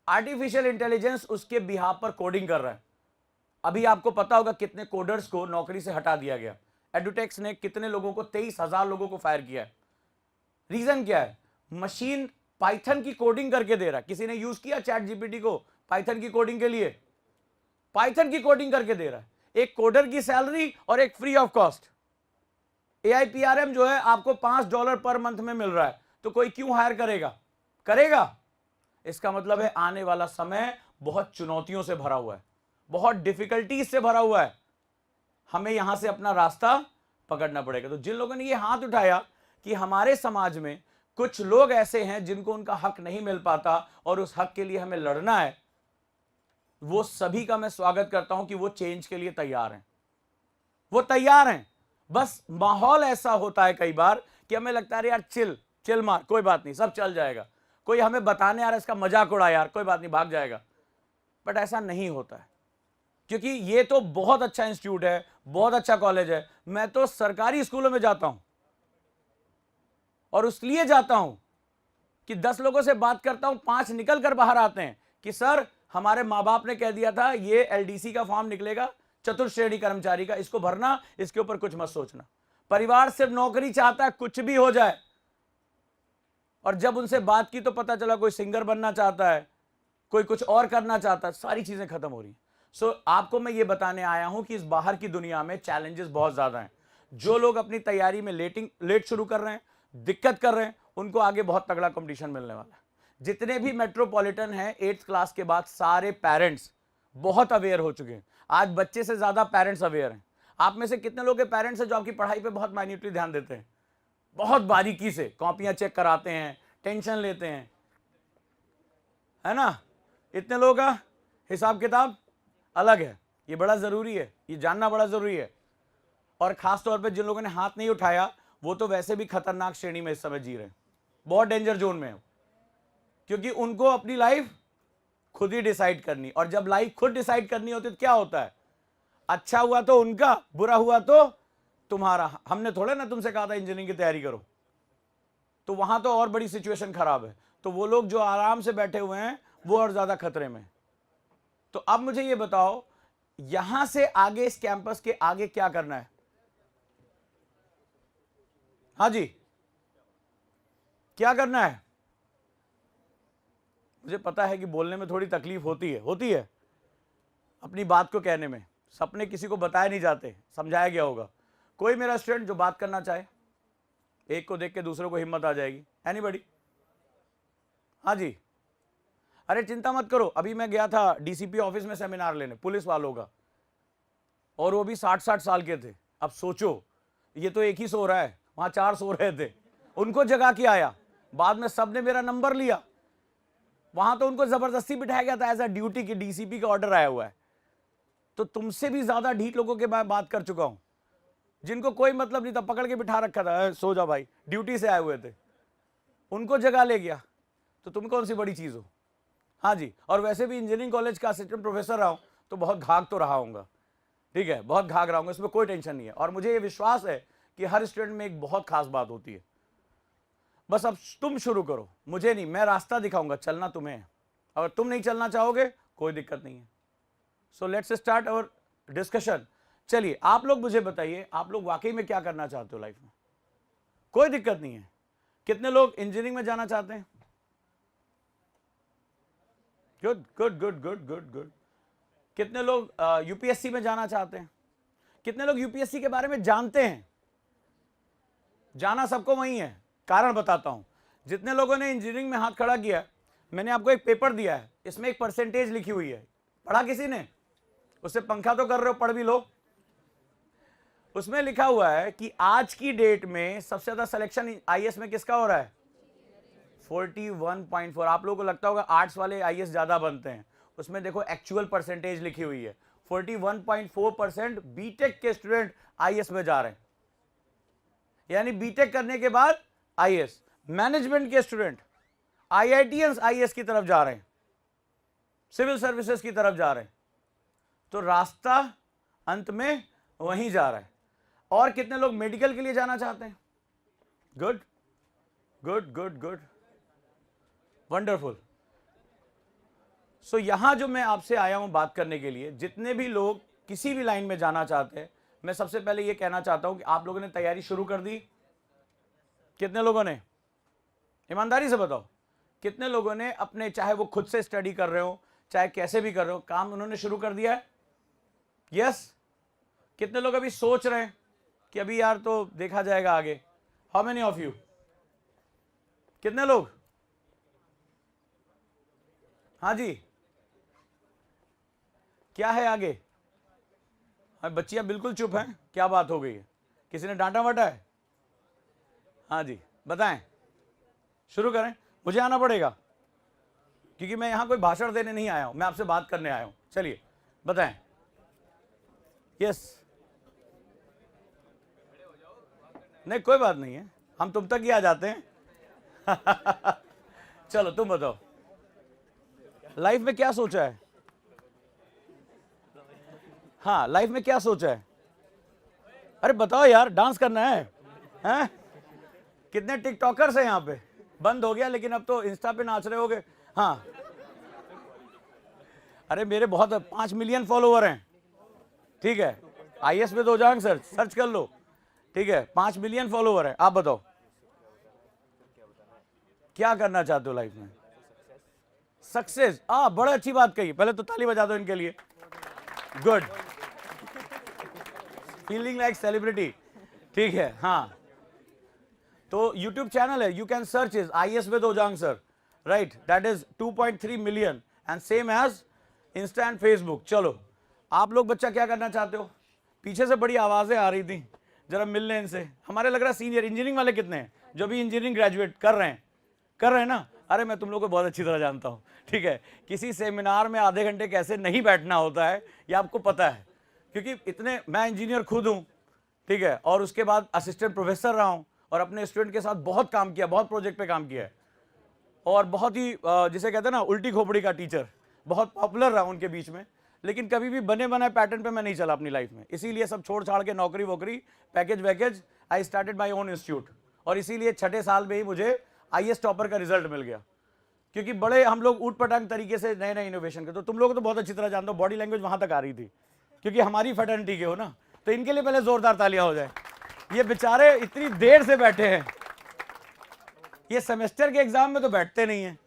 आर्टिफिशियल इंटेलिजेंस उसके बिहाफ पर कोडिंग कर रहा है। अभी आपको पता होगा कितने कोडर्स को नौकरी से हटा दिया गया। एडुटेक्स ने कितने लोगों को, 23,000 लोगों को फायर किया है। रीजन क्या है? मशीन पाइथन की कोडिंग करके दे रहा है। किसी ने यूज किया चैट जीपीटी को पाइथन की कोडिंग के लिए? पाइथन की कोडिंग करके दे रहा है। एक कोडर की सैलरी और एक फ्री ऑफ कॉस्ट। AIPRM जो है आपको $5 पर मंथ में मिल रहा है, तो कोई क्यों हायर करेगा? इसका मतलब है आने वाला समय बहुत चुनौतियों से भरा हुआ है, बहुत डिफिकल्टीज से भरा हुआ है। हमें यहां से अपना रास्ता पकड़ना पड़ेगा। तो जिन लोगों ने ये हाथ उठाया कि हमारे समाज में कुछ लोग ऐसे हैं जिनको उनका हक नहीं मिल पाता और उस हक के लिए हमें लड़ना है, वो सभी का मैं स्वागत करता हूं कि वो चेंज के लिए तैयार हैं। वो तैयार हैं। बस माहौल ऐसा होता है कई बार कि हमें लगता है यार चिल मार, कोई बात नहीं, सब चल जाएगा। कोई हमें बताने आ रहा है, इसका मजाक उड़ा यार, कोई बात नहीं, भाग जाएगा। बट ऐसा नहीं होता है, क्योंकि ये तो बहुत अच्छा इंस्टीट्यूट है, बहुत अच्छा कॉलेज है। मैं तो सरकारी स्कूलों में जाता हूं, और इसलिए जाता हूं कि 10 लोगों से बात करता हूं, 5 निकल कर बाहर आते हैं कि सर हमारे माँ बाप ने कह दिया था ये LDC का फॉर्म निकलेगा, चतुर्थ श्रेणी कर्मचारी का, इसको भरना, इसके ऊपर कुछ मत सोचना। परिवार सिर्फ नौकरी चाहता है, कुछ भी हो जाए। और जब उनसे बात की तो पता चला कोई सिंगर बनना चाहता है, कोई कुछ और करना चाहता है, सारी चीजें खत्म हो रही हैं। सो आपको मैं ये बताने आया हूं कि इस बाहर की दुनिया में चैलेंजेस बहुत ज्यादा हैं। जो लोग अपनी तैयारी में लेट शुरू कर रहे हैं, दिक्कत कर रहे हैं, उनको आगे बहुत तगड़ा कंपटीशन मिलने वाला है। जितने भी मेट्रोपॉलिटन हैं 8th क्लास के बाद, सारे पेरेंट्स बहुत अवेयर हो चुके हैं। आज बच्चे से ज्यादा पेरेंट्स अवेयर हैं। आप में से कितने लोग के पेरेंट्स हैं जो आपकी पढ़ाई पे बहुत माइन्यूटली ध्यान देते हैं, बहुत बारीकी से कॉपियां चेक कराते हैं, टेंशन लेते हैं, है ना? इतने लोगों का हिसाब किताब अलग है। ये बड़ा जरूरी है, ये जानना बड़ा जरूरी है। और खास तौर पे जिन लोगों ने हाथ नहीं उठाया, वो तो वैसे भी खतरनाक श्रेणी में इस समय जी रहे हैं, बहुत डेंजर जोन में है, क्योंकि उनको अपनी लाइफ खुद ही डिसाइड करनी। और जब लाइफ खुद डिसाइड करनी होती तो क्या होता है? अच्छा हुआ तो उनका, बुरा हुआ तो तुम्हारा। हमने थोड़े ना तुमसे कहा था इंजीनियरिंग की तैयारी करो, तो वहां तो और बड़ी सिचुएशन खराब है। तो वो लोग जो आराम से बैठे हुए हैं वो और ज्यादा खतरे में। तो अब मुझे ये बताओ, यहां से आगे, इस कैंपस के आगे क्या करना है? हाँ जी, क्या करना है? मुझे पता है कि बोलने में थोड़ी तकलीफ होती है अपनी बात को कहने में। सपने किसी को बताए नहीं जाते, समझाया गया होगा। कोई मेरा स्टूडेंट जो बात करना चाहे, एक को देख के दूसरे को हिम्मत आ जाएगी। एनीबॉडी? हाँ जी। अरे चिंता मत करो, अभी मैं गया था DCP ऑफिस में सेमिनार लेने पुलिस वालों का, और वो भी 60-60 साल के थे। अब सोचो, ये तो एक ही सो रहा है, वहां 4 सो रहे थे, उनको जगा के आया। बाद में सबने मेरा नंबर लिया। वहां तो उनको जबरदस्ती बिठाया गया था, एज अ ड्यूटी की, DCP का ऑर्डर आया हुआ है। तो तुमसे भी ज्यादा ढीठ लोगों के बात कर चुका हूं, जिनको कोई मतलब नहीं था, पकड़ के बिठा रखा था, सो जा भाई, ड्यूटी से आए हुए थे, उनको जगा ले गया। तो तुम कौन सी बड़ी चीज हो? हाँ जी, और वैसे भी इंजीनियरिंग कॉलेज का असिस्टेंट प्रोफेसर रहा हूं तो बहुत घाघ तो रहा हूँगा, ठीक है, बहुत घाघ रहा हूँगा, इसमें कोई टेंशन नहीं है। और मुझे ये विश्वास है कि हर स्टूडेंट में एक बहुत खास बात होती है। बस अब तुम शुरू करो, मुझे नहीं, मैं रास्ता दिखाऊंगा, चलना तुम्हें है। अगर तुम नहीं चलना चाहोगे कोई दिक्कत नहीं है। So let's start our discussion. चलिए आप लोग मुझे बताइए, आप लोग वाकई में क्या करना चाहते हो लाइफ में? कोई दिक्कत नहीं है। कितने लोग इंजीनियरिंग में जाना चाहते हैं? Good good good good good good. कितने लोग यूपीएससी में जाना चाहते हैं? कितने लोग यूपीएससी के बारे में जानते हैं? जाना सबको वही है, कारण बताता हूं। जितने लोगों ने इंजीनियरिंग में हाथ खड़ा किया, मैंने आपको एक पेपर दिया है, इसमें एक परसेंटेज लिखी हुई है, पढ़ा किसी ने? उससे पंखा तो कर रहे हो, पढ़ भी लो। उसमें लिखा हुआ है कि आज की डेट में सबसे ज्यादा सिलेक्शन आईएएस में किसका हो रहा है? 41.4। आप लोगों को लगता होगा आर्ट्स वाले आईएएस ज्यादा बनते हैं, उसमें देखो एक्चुअल परसेंटेज लिखी हुई है, 41.4% बीटेक के स्टूडेंट आईएएस में जा रहे हैं। यानी बीटेक करने के बाद आईएएस, मैनेजमेंट के स्टूडेंट आईआईटीएंस आईएएस की तरफ जा रहे हैं, सिविल सर्विसेज की तरफ जा रहे हैं। तो रास्ता अंत में वहीं जा रहा है। और कितने लोग मेडिकल के लिए जाना चाहते हैं? Good good good good, wonderful. So यहां जो मैं आपसे आया हूं बात करने के लिए, जितने भी लोग किसी भी लाइन में जाना चाहते हैं, मैं सबसे पहले ये कहना चाहता हूं कि आप लोगों ने तैयारी शुरू कर दी? कितने लोगों ने? ईमानदारी से बताओ, कितने लोगों ने अपने, चाहे वो खुद से स्टडी कर रहे हो, चाहे कैसे भी कर रहे हो, काम उन्होंने शुरू कर दिया है? यस। कितने लोग अभी सोच रहे हैं कि अभी यार तो देखा जाएगा आगे? How many of you? कितने लोग? हाँ जी, क्या है आगे? बच्चियां बिल्कुल चुप हैं, क्या बात हो गई है? किसी ने डांटा वाटा है? हाँ जी, बताएं, शुरू करें। मुझे आना पड़ेगा क्योंकि मैं यहां कोई भाषण देने नहीं आया हूं, मैं आपसे बात करने आया हूं। चलिए बताएं। यस, नहीं कोई बात नहीं है, हम तुम तक ही आ जाते हैं। चलो तुम बताओ, लाइफ में क्या सोचा है? हाँ, लाइफ में क्या सोचा है? अरे बताओ यार, डांस करना है, हैं? कितने टिकटॉकर्स हैं यहाँ पे? बंद हो गया लेकिन अब तो इंस्टा पे नाच रहे होगे। हाँ, अरे मेरे बहुत 5 मिलियन फॉलोवर हैं, ठीक है, आईएएस पे तो जाओ, सर्च कर लो, ठीक है, 5 मिलियन फॉलोवर है। आप बताओ क्या करना चाहते हो लाइफ में? सक्सेस। बड़ा अच्छी बात कही, पहले तो ताली बजा दो इनके लिए। गुड, फीलिंग लाइक सेलिब्रिटी, ठीक है। हाँ, तो YouTube चैनल है, you can search is IAS with Ojaank sir, right, that is 2.3 million and same as Insta and Facebook. चलो आप लोग बच्चा क्या करना चाहते हो? पीछे से बड़ी आवाजें आ रही थी, जरा मिल लें इनसे। हमारे लग रहा है सीनियर इंजीनियरिंग वाले कितने हैं जो भी इंजीनियरिंग ग्रेजुएट कर रहे हैं ना? अरे मैं तुम लोग को बहुत अच्छी तरह जानता हूँ, ठीक है। किसी सेमिनार में आधे घंटे कैसे नहीं बैठना होता है ये आपको पता है, क्योंकि इतने, मैं इंजीनियर खुद हूँ, ठीक है, और उसके बाद असिस्टेंट प्रोफेसर रहा हूँ और अपने स्टूडेंट के साथ बहुत काम किया, बहुत प्रोजेक्ट पे काम किया है, और बहुत ही जिसे कहते हैं ना उल्टी खोपड़ी का टीचर, बहुत पॉपुलर रहा उनके बीच में। लेकिन कभी भी बने बनाए पैटर्न पे मैं नहीं चला अपनी लाइफ में, इसीलिए सब छोड़ छाड़ के नौकरी वोकरी, पैकेज वैकेज, I started my own institute. और इसीलिए छठे साल में ही मुझे आईएएस टॉपर का रिजल्ट मिल गया, क्योंकि बड़े हम लोग ऊट पटांग तरीके से नए नए इनोवेशन के। तो तुम लोग तो बहुत अच्छी तरह जानते हो, बॉडी लैंग्वेज वहां तक आ रही थी, क्योंकि हमारी फैटर्निटी के हो ना। तो इनके लिए पहले जोरदार तालियां हो जाए, ये बेचारे इतनी देर से बैठे हैं, ये सेमेस्टर के एग्जाम में तो बैठते नहीं है,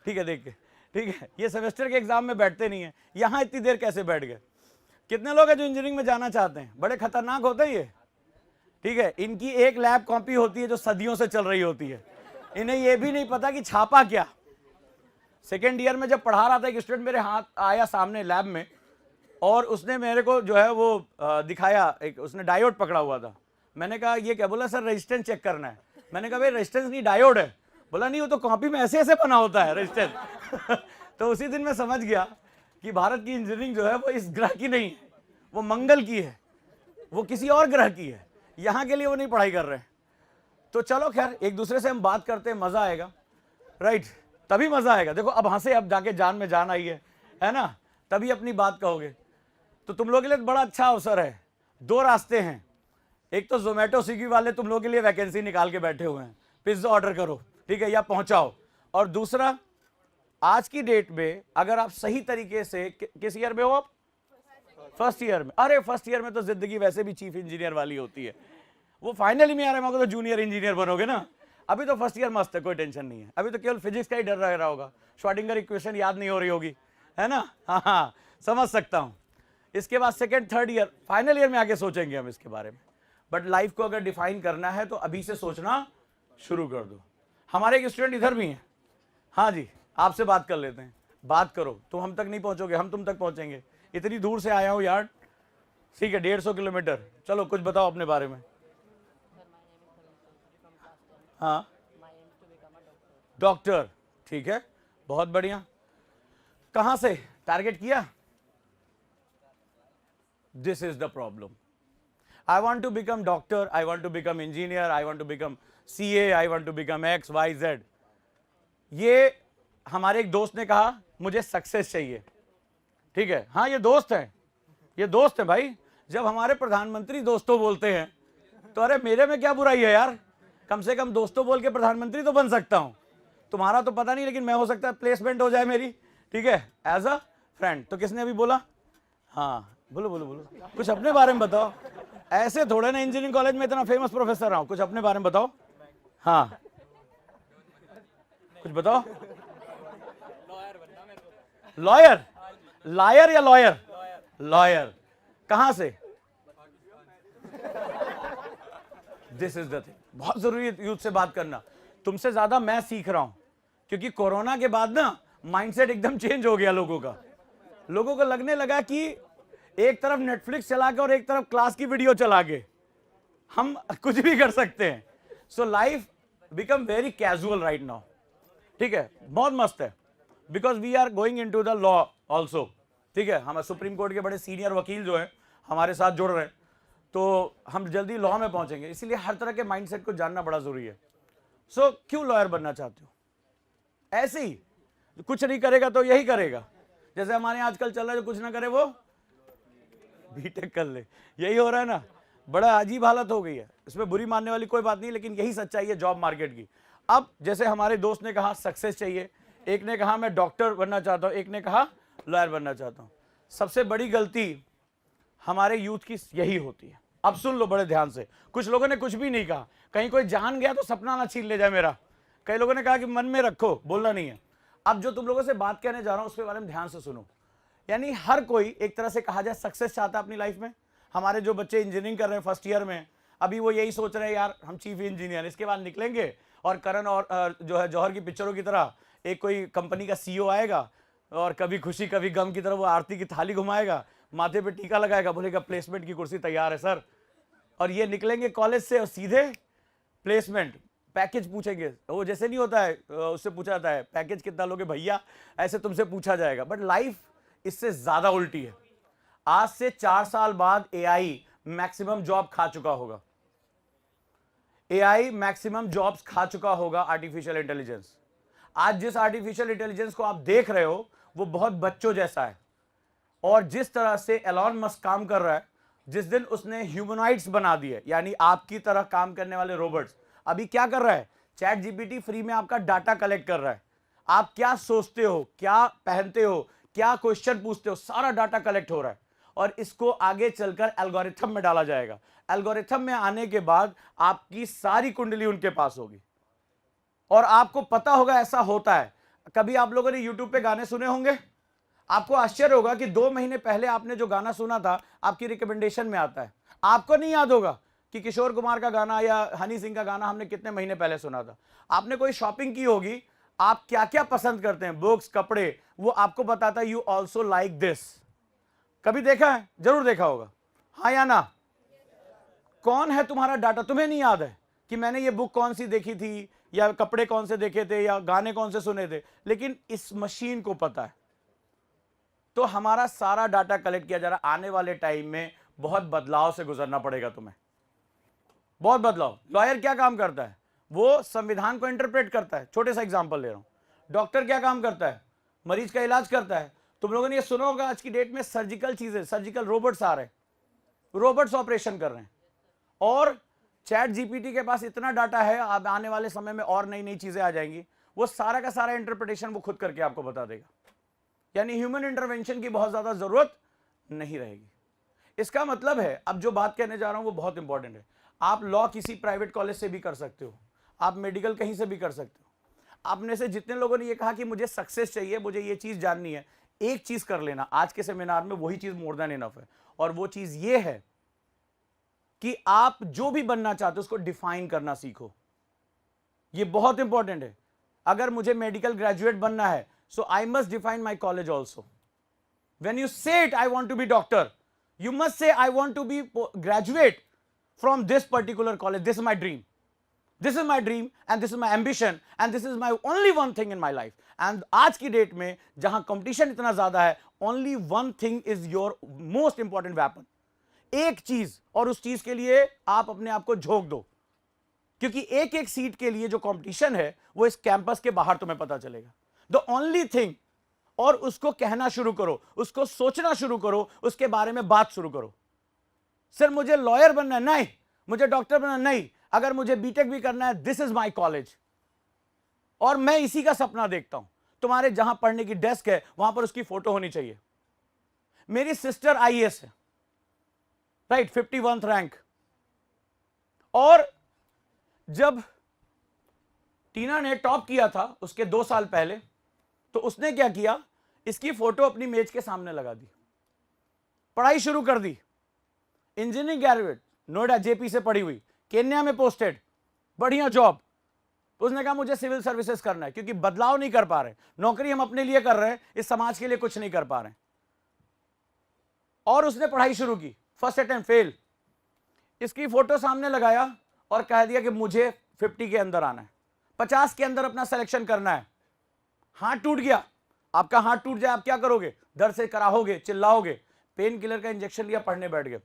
ठीक है, देख के, ठीक है, ये सेमेस्टर के एग्जाम में बैठते नहीं है, यहां इतनी देर कैसे बैठ गए? कितने लोग हैं जो इंजीनियरिंग में जाना चाहते हैं? बड़े खतरनाक होते हैं ये, ठीक है। इनकी एक लैब कॉपी होती है जो सदियों से चल रही होती है, इन्हें यह भी नहीं पता कि छापा क्या। सेकेंड ईयर में जब पढ़ा रहा था, एक स्टूडेंट मेरे हाथ आया सामने लैब में, और उसने मेरे को जो है वो दिखाया, एक उसने डायोड पकड़ा हुआ था। मैंने कहा ये क्या? बोला सर रेजिस्टेंस चेक करना है। मैंने कहा भाई रेजिस्टेंस नहीं, डायोड है। बोला नहीं, वो तो कॉपी में ऐसे ऐसे बना होता है रेजिस्टेंस। तो उसी दिन मैं समझ गया कि भारत की इंजीनियरिंग जो है वो इस ग्रह की नहीं है, वो मंगल की है, वो किसी और ग्रह की है, यहाँ के लिए वो नहीं पढ़ाई कर रहे हैं। तो चलो खैर, एक दूसरे से हम बात करते हैं, मजा आएगा, राइट। तभी मजा आएगा। देखो अब हंसे, अब जाके जान में जान आई है ना, तभी अपनी बात कहोगे। तो तुम लोगों के लिए बड़ा अच्छा अवसर है। दो रास्ते हैं, एक तो जोमेटो स्विगी वाले तुम लोगों के लिए वैकेंसी निकाल के बैठे हुए हैं, पिज्जा ऑर्डर करो, ठीक है, या पहुंचाओ। और दूसरा, आज की डेट में अगर आप सही तरीके से, किस ईयर में हो आप? फर्स्ट ईयर में। अरे फर्स्ट ईयर में तो जिंदगी वैसे भी चीफ इंजीनियर वाली होती है, वो फाइनली में आ रहे हैं तो जूनियर इंजीनियर बनोगे ना। अभी तो फर्स्ट ईयर मस्त है, कोई टेंशन नहीं है। अभी तो केवल फिजिक्स का ही डर रह रहा होगा, श्रोडिंगर इक्वेशन याद नहीं हो रही होगी, है ना। हाँ, समझ सकता हूँ। इसके बाद second third year, final year में आके सोचेंगे हम इसके बारे में। बट लाइफ को अगर डिफाइन करना है तो अभी से सोचना शुरू कर दो। हमारे एक स्टूडेंट इधर भी हैं। हाँ जी, आपसे बात कर लेते हैं। बात करो, तुम हम तक नहीं पहुंचोगे, हम तुम तक पहुंचेंगे। इतनी दूर से आया हूँ यार, ठीक है, 150 किलोमीटर। चलो कुछ बताओ अपने बारे में। हाँ, डॉक्टर, ठीक है, बहुत बढ़िया। कहां से टारगेट किया? This is the problem. I want to become doctor, I want to become engineer, I want to become CA, I want to become XYZ। ये हमारे एक दोस्त ने कहा मुझे सक्सेस चाहिए, ठीक है। हाँ, ये दोस्त है, ये दोस्त है भाई। जब हमारे प्रधानमंत्री दोस्तों बोलते हैं तो अरे मेरे में क्या बुराई है यार, कम से कम दोस्तों बोल के प्रधानमंत्री तो बन सकता हूं। तुम्हारा तो पता नहीं, लेकिन मैं हो सकता है प्लेसमेंट हो जाए मेरी, ठीक है, एज अ फ्रेंड। तो किसने अभी बोला? हाँ, बोलो बोलो बोलो, कुछ अपने बारे में बताओ। ऐसे थोड़े ना इंजीनियरिंग कॉलेज में इतना फेमस प्रोफेसर रहा हूं, कुछ अपने बारे में बताओ। हाँ, कुछ बताओ। लॉयर, लायर या लॉयर? लॉयर। कहां से? दिस इज द थिंग, बहुत जरूरी है यूथ से बात करना। तुमसे ज्यादा मैं सीख रहा हूं, क्योंकि कोरोना के बाद ना माइंडसेट एकदम चेंज हो गया लोगों का। लोगों को लगने लगा कि एक तरफ नेटफ्लिक्स चला के और एक तरफ क्लास की वीडियो चला के हम कुछ भी कर सकते हैं। So life become very casual right now, ठीक है, बहुत मस्त है। Because we are going into the law also, ठीक है। हमारे सुप्रीम कोर्ट के बड़े सीनियर वकील जो हैं हमारे साथ जुड़ रहे हैं, तो हम जल्दी लॉ में पहुंचेंगे। इसलिए हर तरह के माइंडसेट को जानना बड़ा जरूरी है। सो क्यों लॉयर बनना चाहते हो? ऐसे ही, कुछ नहीं करेगा तो यही करेगा। जैसे हमारे आजकल चल रहा है, जो कुछ ना करे वो बीटेक कर ले, यही हो रहा है ना। बड़ा अजीब हालत हो गई है, इसमें बुरी मानने वाली कोई बात नहीं, लेकिन यही सच्चाई है जॉब मार्केट की। अब जैसे हमारे दोस्त ने कहा सक्सेस चाहिए, एक ने कहा मैं डॉक्टर बनना चाहता हूं, एक ने कहा लॉयर बनना चाहता हूं। सबसे बड़ी गलती हमारे यूथ की यही होती है। अब सुन लो बड़े ध्यान से, कुछ लोगों ने कुछ भी नहीं कहा, कहीं कोई जान गया तो सपना ना छीन ले जाए मेरा। कई लोगों ने कहा कि मन में रखो, बोलना नहीं है। अब जो तुम लोगों से बात कहने जा रहा हूं उसके बारे में ध्यान से सुनो। यानी हर कोई एक तरह से कहा जाए सक्सेस चाहता है अपनी लाइफ में। हमारे जो बच्चे इंजीनियरिंग कर रहे हैं फर्स्ट ईयर में, अभी वो यही सोच रहे हैं यार हम चीफ इंजीनियर, इसके बाद निकलेंगे और करण और जो है जौहर की पिक्चरों की तरह एक कोई कंपनी का CEO आएगा और कभी खुशी कभी गम की तरह वो आरती की थाली घुमाएगा, माथे पे टीका लगाएगा, बोलेगा प्लेसमेंट की कुर्सी तैयार है सर। और ये निकलेंगे कॉलेज से और सीधे प्लेसमेंट, पैकेज पूछेंगे। वो जैसे नहीं होता है, उससे पूछा जाता है पैकेज कितना लोगे भैया, ऐसे तुमसे पूछा जाएगा। बट लाइफ इससे ज्यादा उल्टी है। आज से 4 साल बाद AI मैक्सिमम जॉब खा चुका होगा। AI मैक्सिमम जॉब्स खा चुका होगा, आर्टिफिशियल इंटेलिजेंस। आज जिस आर्टिफिशियल इंटेलिजेंस को आप देख रहे हो वो बहुत बच्चों जैसा है। और जिस तरह से एलॉन मस्क काम कर रहा है, जिस दिन उसने ह्यूमनॉइड्स बना दिए, यानी आपकी तरह काम करने वाले रोबोट्स, अभी क्या कर रहा है? चैट GPT फ्री में आपका डाटा कलेक्ट कर रहा है। आप क्या सोचते हो, क्या पहनते हो, क्या क्वेश्चन पूछते हो, सारा डाटा कलेक्ट हो रहा है। और इसको आगे चलकर एल्गोरिथम में डाला जाएगा। एल्गोरिथम में आने के बाद आपकी सारी कुंडली उनके पास होगी। और आपको पता होगा ऐसा होता है। कभी आप लोगों ने YouTube पे गाने सुने होंगे, आपको आश्चर्य होगा कि 2 महीने पहले आपने जो गाना सुना था आपकी रिकमेंडेशन में आता है। आपको नहीं याद होगा कि किशोर कुमार का गाना या हनी सिंह का गाना हमने कितने महीने पहले सुना था। आपने कोई शॉपिंग की होगी, आप क्या क्या पसंद करते हैं, बुक्स, कपड़े, वो आपको बताता है यू ऑल्सो लाइक दिस। कभी देखा है? जरूर देखा होगा, हाँ या ना? कौन है तुम्हारा डाटा? तुम्हें नहीं याद है कि मैंने ये बुक कौन सी देखी थी, या कपड़े कौन से देखे थे, या गाने कौन से सुने थे, लेकिन इस मशीन को पता है। तो हमारा सारा डाटा कलेक्ट किया जा रहा है। आने वाले टाइम में बहुत बदलाव से गुजरना पड़ेगा तुम्हें, बहुत बदलाव। लॉयर क्या काम करता है? वो संविधान को इंटरप्रेट करता है। छोटे सा एग्जांपल ले रहा हूं, डॉक्टर क्या काम करता है? मरीज का इलाज करता है। तुम लोगों ने ये सुना होगा आज की डेट में सर्जिकल चीजें, सर्जिकल रोबोट्स आ रहे हैं, रोबोट्स ऑपरेशन कर रहे हैं। और चैट जीपीटी के पास इतना डाटा है, अब आने वाले समय में और नई नई चीजें आ जाएंगी, वो सारा का सारा इंटरप्रिटेशन वो खुद करके आपको बता देगा। यानी ह्यूमन इंटरवेंशन की बहुत ज्यादा जरूरत नहीं रहेगी। इसका मतलब है, अब जो बात कहने जा रहा हूं वो बहुत इंपॉर्टेंट है। आप लॉ किसी प्राइवेट कॉलेज से भी कर सकते हो, आप मेडिकल कहीं से भी कर सकते हो। आप में से जितने लोगों ने ये कहा कि मुझे सक्सेस चाहिए, मुझे ये चीज जाननी है, एक चीज कर लेना आज के सेमिनार में, वही चीज मोर देन इनफ है। और वो चीज ये है कि आप जो भी बनना चाहते हो उसको डिफाइन करना सीखो। ये बहुत इंपॉर्टेंट है। अगर मुझे मेडिकल ग्रेजुएट बनना है, so I must define my college also. When you say it, I want to be doctor, you must say, I want to be graduate from this particular college. This is my dream. This is my dream and this is my ambition and this is my only one thing in my life. And आज की date में जहां competition इतना ज्यादा है, only one thing is your most important weapon. एक चीज, और उस चीज के लिए आप अपने आप को झोंक दो, क्योंकि एक एक सीट के लिए जो कंपटीशन है वो इस कैंपस के बाहर तुम्हें पता चलेगा। द ओनली थिंग, और उसको कहना शुरू करो, उसको सोचना शुरू करो, उसके बारे में बात शुरू करो। सर मुझे लॉयर बनना है, नहीं। मुझे डॉक्टर बनना, नहीं। अगर मुझे बीटेक भी करना है, दिस इज माय कॉलेज, और मैं इसी का सपना देखता हूं। तुम्हारे जहां पढ़ने की डेस्क है वहां पर उसकी फोटो होनी चाहिए। मेरी सिस्टर आईएएस है, राइट, 51th रैंक। और जब टीना ने टॉप किया था उसके 2 साल पहले, तो उसने क्या किया, इसकी फोटो अपनी मेज के सामने लगा दी, पढ़ाई शुरू कर दी। इंजीनियरिंग ग्रेजुएट, नोएडा जेपी से पढ़ी हुई, केन्या में पोस्टेड, बढ़िया जॉब। उसने कहा मुझे सिविल सर्विसेज करना है, क्योंकि बदलाव नहीं कर पा रहे, नौकरी हम अपने लिए कर रहे हैं, इस समाज के लिए कुछ नहीं कर पा रहे। और उसने पढ़ाई शुरू की, फर्स्ट अटेम्प्ट फेल। इसकी फोटो सामने लगाया और कह दिया कि मुझे 50 के अंदर आना है, 50 के अंदर अपना सिलेक्शन करना है। हाथ टूट गया। आपका हाथ टूट जाए आप क्या करोगे? दर्द से कराहोगे, चिल्लाओगे, पेन किलर का इंजेक्शन लिया, पढ़ने बैठ गए।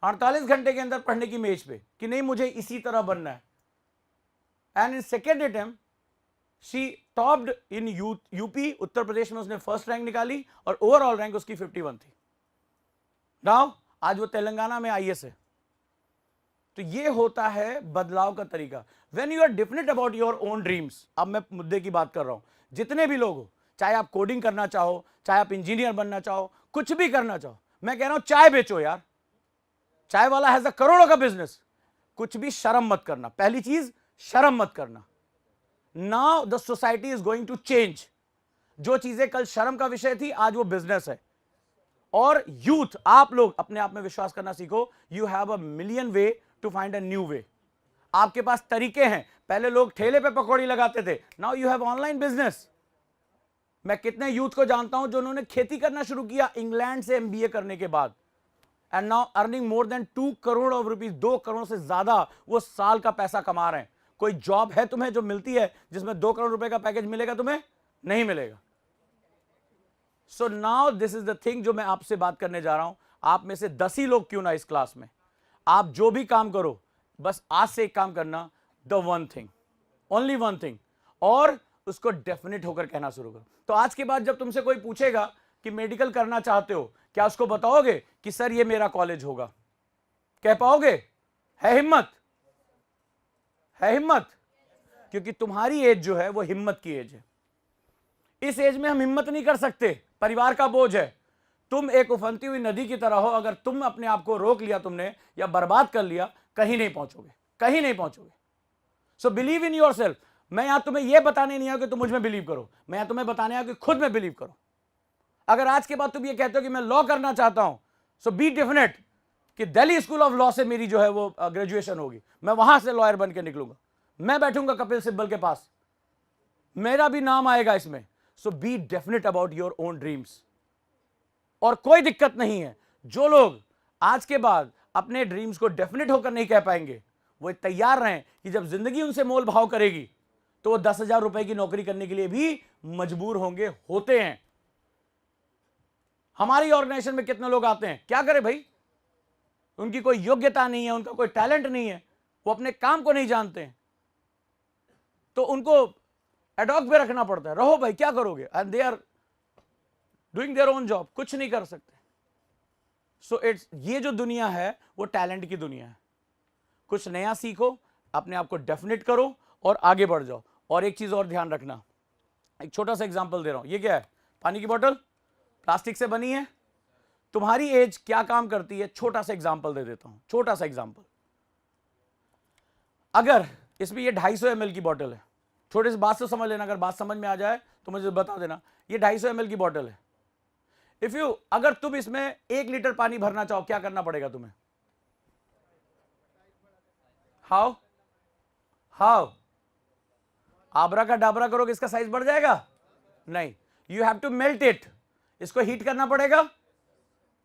48 घंटे के अंदर पढ़ने की मेज पे कि नहीं मुझे इसी तरह बनना है। And in second attempt she topped in UP, Uttar Pradesh में उसने फर्स्ट रैंक निकाली और ओवरऑल रैंक उसकी 51 थी। नाउ आज वो तेलंगाना में आईएएस है। तो ये होता है बदलाव का तरीका। When you are definite about your own dreams, अब मैं मुद्दे की बात कर रहा हूं, जितने भी लोग हो, चाहे आप कोडिंग करना चाहो, चाहे आप इंजीनियर बनना चाहो, कुछ भी करना चाहो, मैं कह रहा हूं चाय बेचो यार, चाय वाला हैज करोड़ों का बिजनेस। कुछ भी शर्म मत करना, पहली चीज शर्म मत करना। Now the society is going to change. जो चीजें कल शर्म का विषय थी आज वो बिजनेस है। और यूथ, आप लोग अपने आप में विश्वास करना सीखो। You have a million way to find a new way. आपके पास तरीके हैं। पहले लोग ठेले पे पकौड़ी लगाते थे, now you have online business. मैं कितने यूथ को जानता हूं जो उन्होंने खेती करना शुरू किया इंग्लैंड से एमबीए करने के बाद, and now earning more than 2 crore of rupees, 2 crore से ज्यादा वो साल का पैसा कमा रहे हैं। कोई जॉब है तुम्हें जो मिलती है जिसमें 2 करोड़ रुपए का पैकेज मिलेगा? तुम्हें नहीं मिलेगा। So now this is the thing जो मैं आपसे बात करने जा रहा हूं। आप में से 10 ही लोग क्यों ना इस क्लास में, आप जो भी काम करो, बस आज से एक काम करना, the one thing, only one thing, और उसको डेफिनेट होकर कहना शुरू करो। तो आज के बाद जब तुमसे कोई पूछेगा कि मेडिकल करना चाहते हो, क्या उसको बताओगे कि सर ये मेरा कॉलेज होगा? कह पाओगे? है हिम्मत? है हिम्मत? क्योंकि तुम्हारी एज जो है वो हिम्मत की एज है। इस एज में हम हिम्मत नहीं कर सकते, परिवार का बोझ है। तुम एक उफनती हुई नदी की तरह हो, अगर तुम अपने आप को रोक लिया तुमने या बर्बाद कर लिया, कहीं नहीं पहुंचोगे, कहीं नहीं पहुंचोगे। So believe in yourself. मैं यहां तुम्हें यह बताने नहीं आया कि तुम मुझ में बिलीव करो, मैं यहां तुम्हें बताने आया कि खुद में बिलीव करो। अगर आज के बाद तुम ये कहते हो कि मैं लॉ करना चाहता हूं, सो बी डेफिनेट कि दिल्ली स्कूल ऑफ लॉ से मेरी जो है वो ग्रेजुएशन होगी, मैं वहां से लॉयर बन के निकलूंगा, मैं बैठूंगा कपिल सिब्बल के पास, मेरा भी नाम आएगा इसमें। So be definite about your own dreams. और कोई दिक्कत नहीं है, जो लोग आज के बाद अपने ड्रीम्स को डेफिनेट होकर नहीं कह पाएंगे, वो तैयार रहें कि जब जिंदगी उनसे मोल भाव करेगी तो वो 10,000 रुपए की नौकरी करने के लिए भी मजबूर होंगे, होते हैं। हमारी ऑर्गेनाइजेशन में कितने लोग आते हैं, क्या करें भाई, उनकी कोई योग्यता नहीं है, उनका कोई टैलेंट नहीं है, वो अपने काम को नहीं जानते हैं, तो उनको एडॉक पे रखना पड़ता है, रहो भाई क्या करोगे, and they are doing their own job, कुछ नहीं कर सकते। सो इट्स, ये जो दुनिया है वो टैलेंट की दुनिया है। कुछ नया सीखो, अपने आप को डेफिनेट करो और आगे बढ़ जाओ। और एक चीज और ध्यान रखना, एक छोटा सा एग्जांपल दे रहा हूं, ये क्या है, पानी की बोतल प्लास्टिक से बनी है। तुम्हारी एज क्या काम करती है, छोटा सा एग्जांपल दे देता हूं, छोटा सा एग्जांपल। अगर इसमें ये 250 ml की बोतल है, छोटे से बात से समझ लेना, अगर बात समझ में आ जाए तो मुझे बता देना, ये 250 ml की बोतल है। इफ यू, अगर तुम इसमें 1 लीटर पानी भरना चाहो, क्या करना पड़ेगा तुम्हें? हाउ हाउ आबरा का डाबरा करोगे, इसका साइज बढ़ जाएगा? नहीं, you have to melt it, इसको हीट करना पड़ेगा।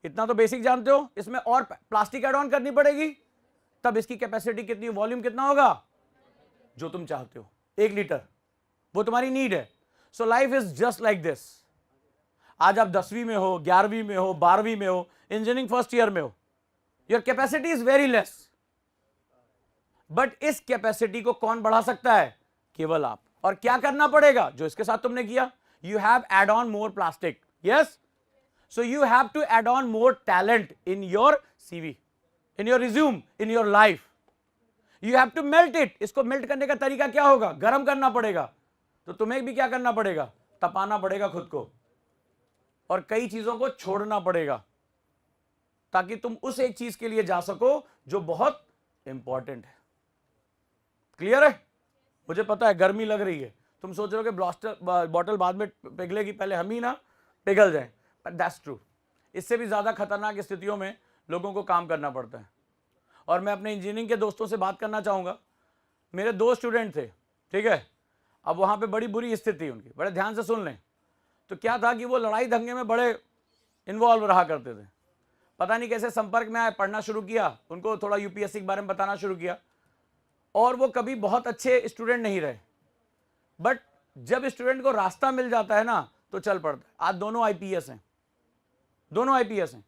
इतना तो बेसिक जानते हो। इसमें और प्लास्टिक ऐड ऑन करनी पड़ेगी, तब इसकी कैपेसिटी कितनी, वॉल्यूम कितना होगा, जो तुम चाहते हो 1 लीटर, वो तुम्हारी नीड है। So life is just like this. आज आप 10वीं में हो, 11वीं में हो, 12वीं में हो, इंजीनियरिंग फर्स्ट ईयर में हो, your capacity is very less, but इस कैपेसिटी को कौन बढ़ा सकता है? केवल आप। और क्या करना पड़ेगा? जो इसके साथ तुमने किया, you have add on more plastic, yes, so you have to add on more talent in your CV, in your resume, in your life. You have to melt it. इसको मेल्ट करने का तरीका क्या होगा? गर्म करना पड़ेगा। तो तुम्हें भी क्या करना पड़ेगा? तपाना पड़ेगा खुद को, और कई चीजों को छोड़ना पड़ेगा, ताकि तुम उस एक चीज के लिए जा सको जो बहुत इंपॉर्टेंट है। क्लियर है? मुझे पता है गर्मी लग रही है, तुम सोच रहे हो कि बॉटल बाद में पिघलेगी, पहले हम ही ना पिघल जाए, बट दैट्स ट्रू। इससे भी ज्यादा खतरनाक स्थितियों में लोगों को काम करना पड़ता है। और मैं अपने इंजीनियरिंग के दोस्तों से बात करना चाहूंगा। मेरे 2 स्टूडेंट थे, ठीक है, अब वहां पे बड़ी बुरी स्थिति उनकी, बड़े ध्यान से सुन लें। तो क्या था कि वो लड़ाई दंगे में बड़े इन्वॉल्व रहा करते थे। पता नहीं कैसे संपर्क में आए, पढ़ना शुरू किया, उनको थोड़ा यूपीएससी के बारे में बताना शुरू किया, और वो कभी बहुत अच्छे स्टूडेंट नहीं रहे, बट जब स्टूडेंट को रास्ता मिल जाता है ना तो चल पड़ता है। आज दोनों आईपीएस हैं, दोनों आईपीएस हैं,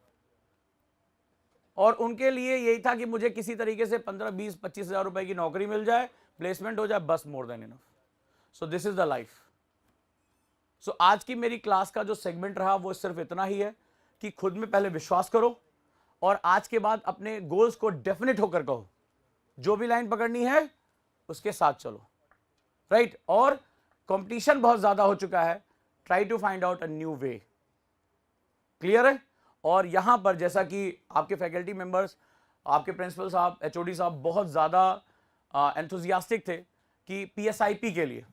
और उनके लिए यही था कि मुझे किसी तरीके से 15, 20, 25 हजार रुपए की नौकरी मिल जाए, प्लेसमेंट हो जाए, बस, more than enough. So this is the life. So आज की मेरी क्लास का जो सेगमेंट रहा वो सिर्फ इतना ही है कि खुद में पहले विश्वास करो, और आज के बाद अपने गोल्स को डेफिनेट होकर कहो, जो भी लाइन पकड़नी है उसके साथ चलो, राइट। और कंपटीशन बहुत ज्यादा हो चुका है, try to find out a new way. Clear है? और यहां पर जैसा कि आपके फैकल्टी मेंबर्स, आपके प्रिंसिपल साहब, एचओडी साहब बहुत ज्यादा एंथुजियास्टिक थे कि पीएसआईपी के लिए,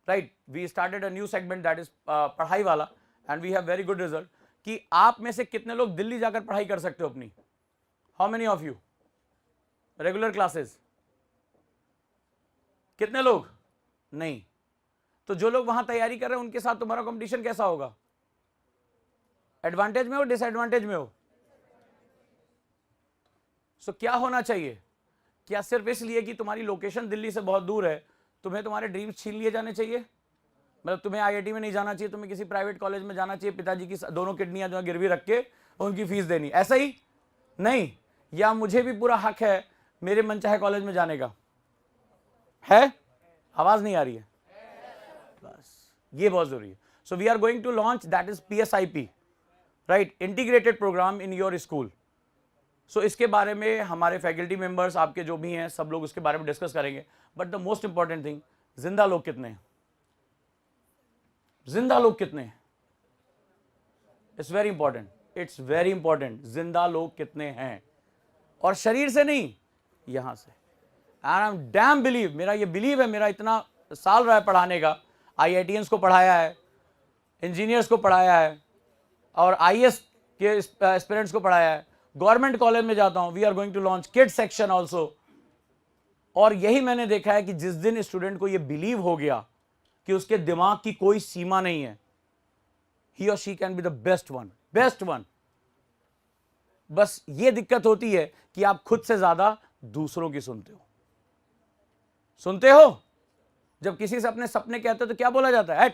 right, we started a new segment that is पढ़ाई वाला, and we have very good result. कि आप में से कितने लोग दिल्ली जाकर पढ़ाई कर सकते हो अपनी? How many of you? Regular classes कितने लोग? नहीं। तो जो लोग वहां तैयारी कर रहे हैं उनके साथ तुम्हारा कंपटीशन कैसा होगा? एडवांटेज में हो, डिसएडवांटेज में हो? सो क्या होना चाहिए? क्या सिर्फ इसलिए कि तुम्हारी लोकेशन दिल्ली से बहुत दूर है तुम्हें तुम्हारे ड्रीम्स छीन लिए जाने चाहिए? मतलब तुम्हें आईआईटी में नहीं जाना चाहिए, तुम्हें किसी प्राइवेट कॉलेज में जाना चाहिए, पिताजी की दोनों किडनियां जो है गिरवी रख के उनकी फीस देनी, ऐसा ही? नहीं। या मुझे भी पूरा हक है मेरे मनचाहे कॉलेज में जाने का? है? आवाज नहीं आ रही है? बस ये बहुत जरूरी है। So we are going to launch that is PSIP, right, integrated program in your school. So इसके बारे में हमारे फैकल्टी मेंबर्स, आपके जो भी हैं, सब लोग उसके बारे में डिस्कस करेंगे। But the most important thing, जिंदा लोग कितने हैं? जिंदा लोग कितने हैं? It's very important, it's very important, जिंदा लोग कितने हैं? और शरीर से नहीं, यहां से। And I am damn believe, मेरा ये बिलीव है, मेरा इतना साल रहा है पढ़ाने का, आईआईटीएंस को पढ़ाया है, इंजीनियर्स को पढ़ाया है, और आईएएस के एस्पिरेंट्स को पढ़ाया है, गवर्नमेंट कॉलेज में जाता हूं, we are going to launch kid section also. और यही मैंने देखा है कि जिस दिन स्टूडेंट को यह बिलीव हो गया कि उसके दिमाग की कोई सीमा नहीं है, ही और she can be the best one, best one. बस ये दिक्कत होती है कि आप खुद से ज्यादा दूसरों की सुनते हो। सुनते हो? जब किसी से अपने सपने कहते हो तो क्या बोला जाता है?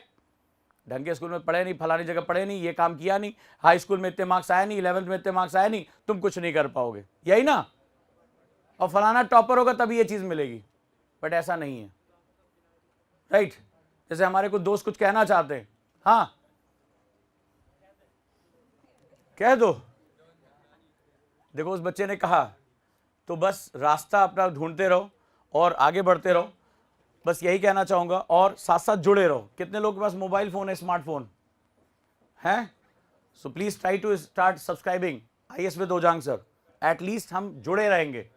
ढंग के स्कूल में पढ़े नहीं, फलानी जगह पढ़े नहीं, ये काम किया नहीं, हाई स्कूल में इतने मार्क्स आया नहीं, 11th में इतने मार्क्स आया नहीं, तुम कुछ नहीं कर पाओगे, यही ना? और फलाना टॉपर होगा तभी ये चीज मिलेगी, बट ऐसा नहीं है, राइट? जैसे हमारे कुछ दोस्त कुछ कहना चाहते हैं, हाँ कह दो। देखो उस बच्चे ने कहा, तो बस रास्ता अपना ढूंढते रहो और आगे बढ़ते रहो, बस यही कहना चाहूंगा। और साथ साथ जुड़े रहो। कितने लोग के पास मोबाइल फोन है, स्मार्टफोन है? So please try to start subscribing IAS with Ojaank sir. At least हम जुड़े रहेंगे,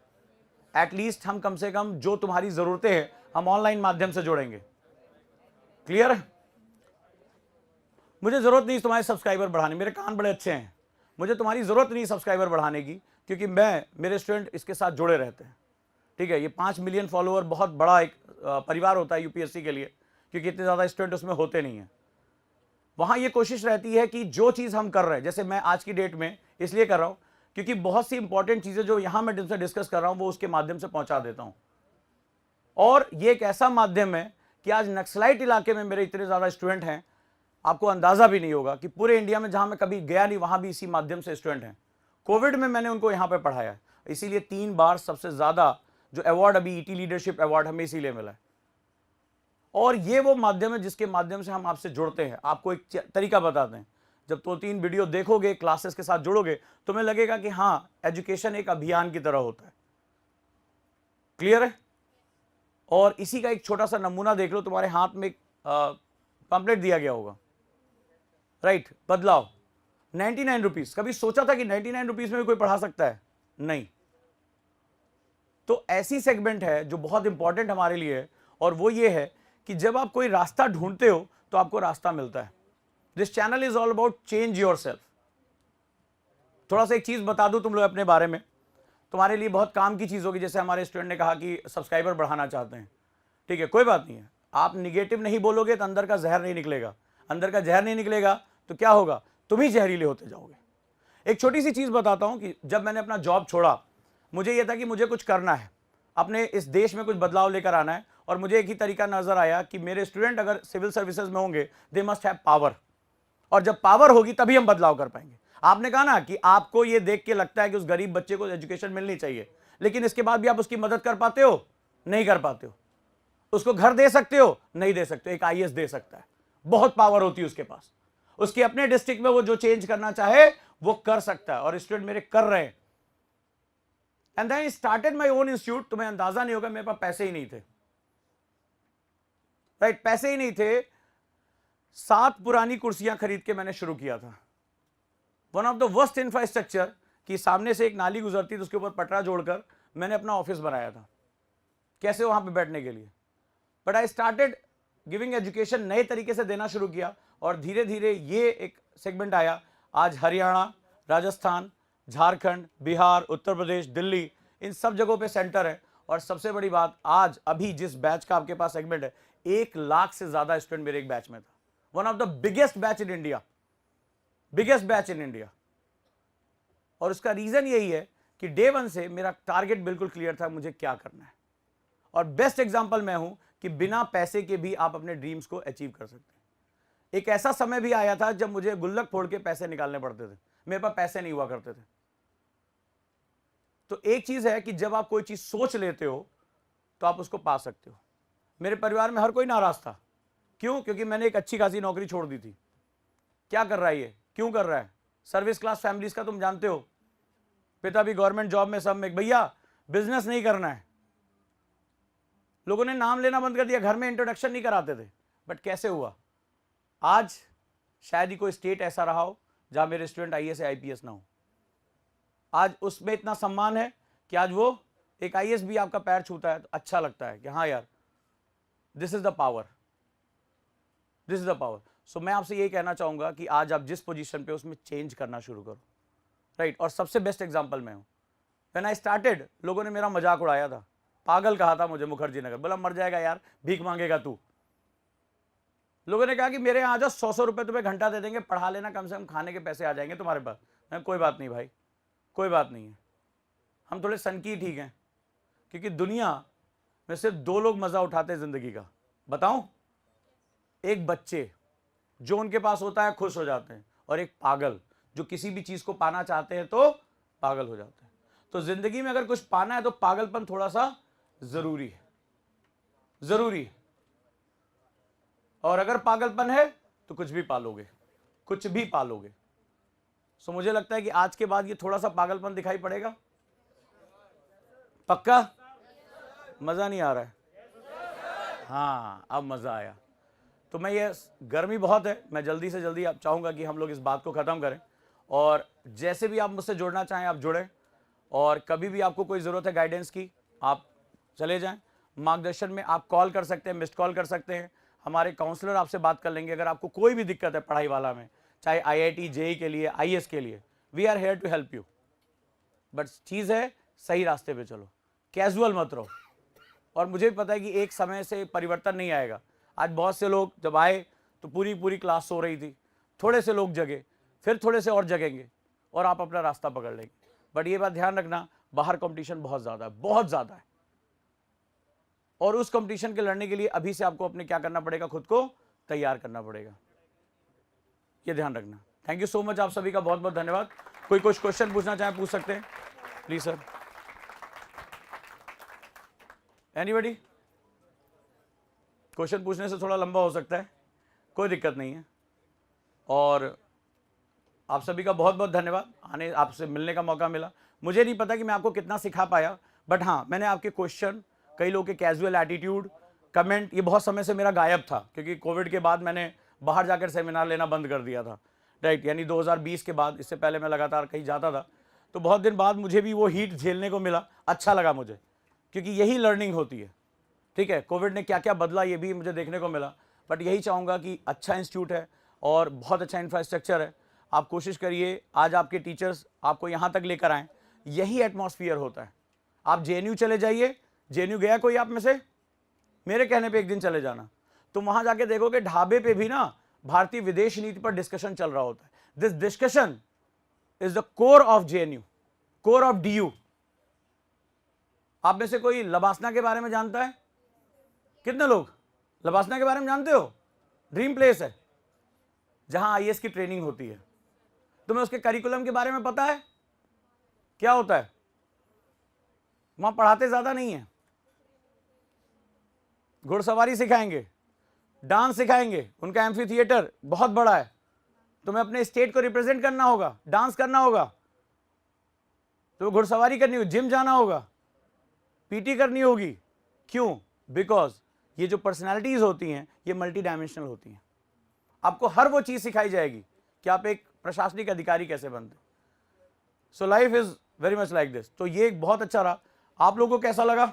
एटलीस्ट हम कम से कम जो तुम्हारी जरूरतें हैं हम ऑनलाइन माध्यम से जोड़ेंगे। क्लियर है? मुझे जरूरत नहीं तुम्हारे सब्सक्राइबर बढ़ाने, मेरे कान बड़े अच्छे हैं, मुझे तुम्हारी जरूरत नहीं सब्सक्राइबर बढ़ाने की, क्योंकि मेरे स्टूडेंट इसके साथ जुड़े रहते हैं। ठीक है, ये 5 मिलियन फॉलोअर बहुत बड़ा एक परिवार होता है UPSC के लिए, क्योंकि इतने ज़्यादा स्टूडेंट उसमें होते नहीं हैं। वहाँ ये कोशिश रहती है कि जो चीज़ हम कर रहे हैं, जैसे मैं आज की डेट में इसलिए कर रहा हूँ क्योंकि बहुत सी इंपॉर्टेंट चीज़ें जो यहाँ मैं तुमसे डिस्कस कर रहा हूँ वो उसके माध्यम से पहुँचा देता हूँ। और ये एक ऐसा माध्यम है कि आज नक्सलाइट इलाके में मेरे इतने ज़्यादा स्टूडेंट हैं, आपको अंदाज़ा भी नहीं होगा कि पूरे इंडिया में जहाँ मैं कभी गया नहीं वहाँ भी इसी माध्यम से स्टूडेंट हैं। कोविड में मैंने उनको यहाँ पे पढ़ाया है, इसीलिए 3 बार सबसे ज़्यादा जो अवार्ड अभी ET लीडरशिप अवार्ड हमें इसीलिए मिला है। और ये वो माध्यम है जिसके माध्यम से हम आपसे जुड़ते हैं। आपको एक तरीका बताते हैं, जब 2-3 वीडियो देखोगे, क्लासेस के साथ जुड़ोगे, तुम्हें लगेगा कि हाँ, एजुकेशन एक अभियान की तरह होता है। क्लियर है? और इसी का एक छोटा सा नमूना देख लो, तुम्हारे हाथ में एक पंपलेट दिया गया होगा, राइट? बदलाव 99 रुपीज। कभी सोचा था कि 99 रुपीज में भी कोई पढ़ा सकता है? नहीं। तो ऐसी सेगमेंट है जो बहुत इंपॉर्टेंट हमारे लिए है, और वो ये है कि जब आप कोई रास्ता ढूंढते हो तो आपको रास्ता मिलता है। This channel is all about change your self. थोड़ा सा एक चीज बता दूं तुम लोग अपने बारे में, तुम्हारे लिए बहुत काम की चीज होगी। जैसे हमारे स्टूडेंट ने कहा कि सब्सक्राइबर बढ़ाना चाहते हैं, ठीक है, कोई बात नहीं है। आप निगेटिव नहीं बोलोगे तो अंदर का जहर नहीं निकलेगा, अंदर का जहर नहीं निकलेगा तो क्या होगा? तुम ही जहरीले होते जाओगे। एक छोटी सी चीज बताता हूं कि जब मैंने अपना जॉब छोड़ा, मुझे यह था कि मुझे कुछ करना है, अपने इस देश में कुछ बदलाव लेकर आना है। और मुझे एक ही तरीका नजर आया कि मेरे स्टूडेंट अगर सिविल सर्विसेज में होंगे, दे मस्ट हैव पावर, और जब पावर होगी तभी हम बदलाव कर पाएंगे। आपने कहा ना कि आपको यह देख के लगता है कि उस गरीब बच्चे को एजुकेशन मिलनी चाहिए, लेकिन इसके बाद भी आप उसकी मदद कर पाते हो? नहीं कर पाते हो। उसको घर दे सकते हो? नहीं दे सकते। एक IAS दे सकता है, बहुत पावर होती है उसके पास, उसके अपने डिस्ट्रिक्ट में वो जो चेंज करना चाहे वो कर सकता है, और स्टूडेंट मेरे कर रहे हैं। And then I started my own institute. तुम्हें अंदाजा नहीं होगा, मेरे पास पैसे ही नहीं थे, राइट? पैसे ही नहीं थे। 7 पुरानी कुर्सियां खरीद के मैंने शुरू किया था। One of the worst infrastructure, कि सामने से एक नाली गुजरती थी, उसके ऊपर पटरा जोड़कर मैंने अपना ऑफिस बनाया था, कैसे वहां पे बैठने के लिए। But I started giving education, नए तरीके से देना शुरू किया, और धीरे धीरे ये एक सेगमेंट आया। आज हरियाणा, राजस्थान, झारखंड, बिहार, उत्तर प्रदेश, दिल्ली, इन सब जगहों पे सेंटर है। और सबसे बड़ी बात, आज अभी जिस बैच का आपके पास सेगमेंट है, 1 लाख से ज्यादा स्टूडेंट मेरे एक बैच में था। One of the biggest batch in India, biggest batch in India. और उसका रीजन यही है कि डे 1 से मेरा टारगेट बिल्कुल क्लियर था, मुझे क्या करना है। और बेस्ट एग्जांपल मैं हूं कि बिना पैसे के भी आप अपने ड्रीम्स को अचीव कर सकते हैं। एक ऐसा समय भी आया था जब मुझे गुल्लक फोड़ के पैसे निकालने पड़ते थे, मेरे पास पैसे नहीं हुआ करते थे। तो एक चीज है कि जब आप कोई चीज सोच लेते हो तो आप उसको पा सकते हो। मेरे परिवार में हर कोई नाराज था। क्यों? क्योंकि मैंने एक अच्छी खासी नौकरी छोड़ दी थी। क्या कर रहा है ये, क्यों कर रहा है? सर्विस क्लास फैमिलीज का तुम जानते हो, पिता भी गवर्नमेंट जॉब में, सब में। भैया बिजनेस नहीं करना है। लोगों ने नाम लेना बंद कर दिया, घर में इंट्रोडक्शन नहीं कराते थे। बट कैसे हुआ? आज शायद ही कोई स्टेट ऐसा रहा हो जहां मेरे स्टूडेंट IAS या IPS ना हो। आज उसमें इतना सम्मान है कि आज वो एक IAS भी आपका पैर छूता है तो अच्छा लगता है कि हाँ यार, this is the power, this is the power. So मैं आपसे ये कहना चाहूंगा कि आज आप जिस पोजीशन पे उसमें चेंज करना शुरू करो, राइट? और सबसे बेस्ट एग्जांपल मैं हूं। व्हेन आई स्टार्टेड, लोगों ने मेरा मजाक उड़ाया था, पागल कहा था मुझे मुखर्जी नगर, बोला मर जाएगा यार, भीख मांगेगा तू। लोगों ने कहा कि मेरे यहाँ आ जाओ, 100 रुपए तुम्हें घंटा दे देंगे, पढ़ा लेना, कम से कम खाने के पैसे आ जाएंगे तुम्हारे पास। मैं कोई बात नहीं भाई, कोई बात नहीं है, हम थोड़े सनकी ठीक हैं, क्योंकि दुनिया में सिर्फ 2 लोग मजा उठाते हैं जिंदगी का। बताऊं? एक बच्चे जो उनके पास होता है खुश हो जाते हैं, और एक पागल जो किसी भी चीज को पाना चाहते हैं तो पागल हो जाते हैं। तो जिंदगी में अगर कुछ पाना है तो पागलपन थोड़ा सा जरूरी है, जरूरी है। और अगर पागलपन है तो कुछ भी पालोगे, कुछ भी पालोगे। सो मुझे लगता है कि आज के बाद ये थोड़ा सा पागलपन दिखाई पड़ेगा। पक्का? मजा नहीं आ रहा है? हाँ, अब मजा आया। तो मैं ये, गर्मी बहुत है, मैं जल्दी से जल्दी आप चाहूंगा कि हम लोग इस बात को खत्म करें, और जैसे भी आप मुझसे जुड़ना चाहें आप जुड़ें, और कभी भी आपको कोई ज़रूरत है गाइडेंस की आप चले जाएं। मार्गदर्शन में आप कॉल कर सकते हैं, मिस्ड कॉल कर सकते हैं, हमारे काउंसलर आपसे बात कर लेंगे। अगर आपको कोई भी दिक्कत है पढ़ाई वाला में, चाहे IIT JEE के लिए, IAS के लिए, we are here to help you. But चीज़ है सही रास्ते पे चलो, कैजुअल मत रहो। और मुझे भी पता है कि एक समय से परिवर्तन नहीं आएगा। आज बहुत से लोग जब आए तो पूरी क्लास सो रही थी, थोड़े से लोग जगे, फिर थोड़े से और जगेंगे और आप अपना रास्ता पकड़ लेंगे। बट ये बात ध्यान रखना, बाहर कंपटीशन बहुत ज़्यादा है, बहुत ज़्यादा है, और उस कंपटीशन के लड़ने के लिए अभी से आपको अपने क्या करना पड़ेगा, खुद को तैयार करना पड़ेगा। ये ध्यान रखना। थैंक यू सो मच, आप सभी का बहुत बहुत धन्यवाद। कोई कुछ क्वेश्चन पूछना चाहे पूछ सकते हैं, प्लीज सर। एनीबडी? क्वेश्चन पूछने से थोड़ा लंबा हो सकता है, कोई दिक्कत नहीं है। और आप सभी का बहुत बहुत धन्यवाद, आने आपसे मिलने का मौका मिला। मुझे नहीं पता कि मैं आपको कितना सिखा पाया, बट हाँ, मैंने आपके क्वेश्चन, कई लोगों के कैजुअल एटीट्यूड, कमेंट, ये बहुत समय से मेरा गायब था, क्योंकि कोविड के बाद मैंने बाहर जाकर सेमिनार लेना बंद कर दिया था, राइट, यानी 2020 के बाद। इससे पहले मैं लगातार कहीं जाता था, तो बहुत दिन बाद मुझे भी वो हीट झेलने को मिला, अच्छा लगा मुझे, क्योंकि यही लर्निंग होती है। ठीक है, कोविड ने क्या क्या बदला ये भी मुझे देखने को मिला, बट यही चाहूँगा कि अच्छा इंस्टीट्यूट है और बहुत अच्छा इंफ्रास्ट्रक्चर है। आप कोशिश करिए, आज आपके टीचर्स आपको यहाँ तक लेकर आएँ, यही एटमॉस्फेयर होता है। आप JNU चले जाइए, JNU गया कोई आप में से? मेरे कहने पे एक दिन चले जाना, तो वहाँ जाके देखोगे ढाबे पे भी ना भारतीय विदेश नीति पर डिस्कशन चल रहा होता है। This discussion is the core of JNU, core of DU। आप में से कोई लबासना के बारे में जानता है? कितने लोग लबासना के बारे में जानते हो? ड्रीम प्लेस है जहां IAS की ट्रेनिंग होती है। तुम्हें उसके करिकुलम के बारे में पता है? क्या होता है वहां? पढ़ाते ज्यादा नहीं है, घुड़सवारी सिखाएंगे, डांस सिखाएंगे, उनका एम्फी थिएटर बहुत बड़ा है, तुम्हें अपने स्टेट को रिप्रेजेंट करना होगा, डांस करना होगा, तो घुड़सवारी करनी होगी, जिम जाना होगा, PT करनी होगी। क्यों? बिकॉज ये जो पर्सनैलिटीज होती हैं ये मल्टी डायमेंशनल होती हैं। आपको हर वो चीज सिखाई जाएगी कि आप एक प्रशासनिक अधिकारी कैसे बनते। So life is very much like this. तो ये एक बहुत अच्छा रहा। आप लोगों को कैसा लगा?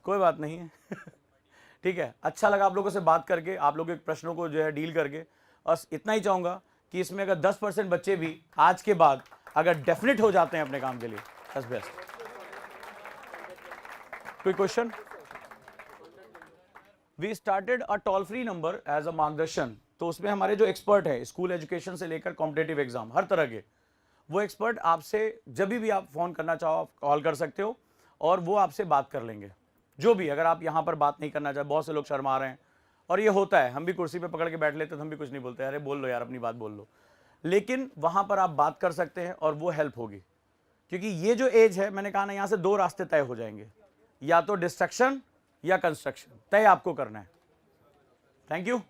कोई बात नहीं है ठीक है, अच्छा लगा आप लोगों से बात करके, आप लोगों के प्रश्नों को जो है डील करके। और इतना ही चाहूंगा कि इसमें अगर 10% बच्चे भी आज के बाद अगर डेफिनेट हो जाते हैं अपने काम के लिए, बस बेस्ट। कोई question? We started a toll free number as a मार्गदर्शन, तो उसमें हमारे जो एक्सपर्ट है स्कूल एजुकेशन से लेकर कॉम्पिटेटिव एग्जाम हर तरह के, वो एक्सपर्ट आपसे जब भी आप फोन करना चाहो आप कॉल कर सकते हो, और वो आपसे बात कर लेंगे। जो भी, अगर आप यहाँ पर बात नहीं करना चाहे, बहुत से लोग शर्मा रहे हैं, और ये होता है, हम भी कुर्सी पे पकड़ के बैठ लेते तो हम भी कुछ नहीं बोलते, अरे बोल लो यार, अपनी बात बोल लो, लेकिन वहाँ पर आप बात कर सकते हैं और वो हेल्प होगी। क्योंकि ये जो एज है, मैंने कहा ना, यहाँ से दो रास्ते तय हो जाएंगे, या तो डिस्ट्रक्शन या कंस्ट्रक्शन, तय आपको करना है। Thank you.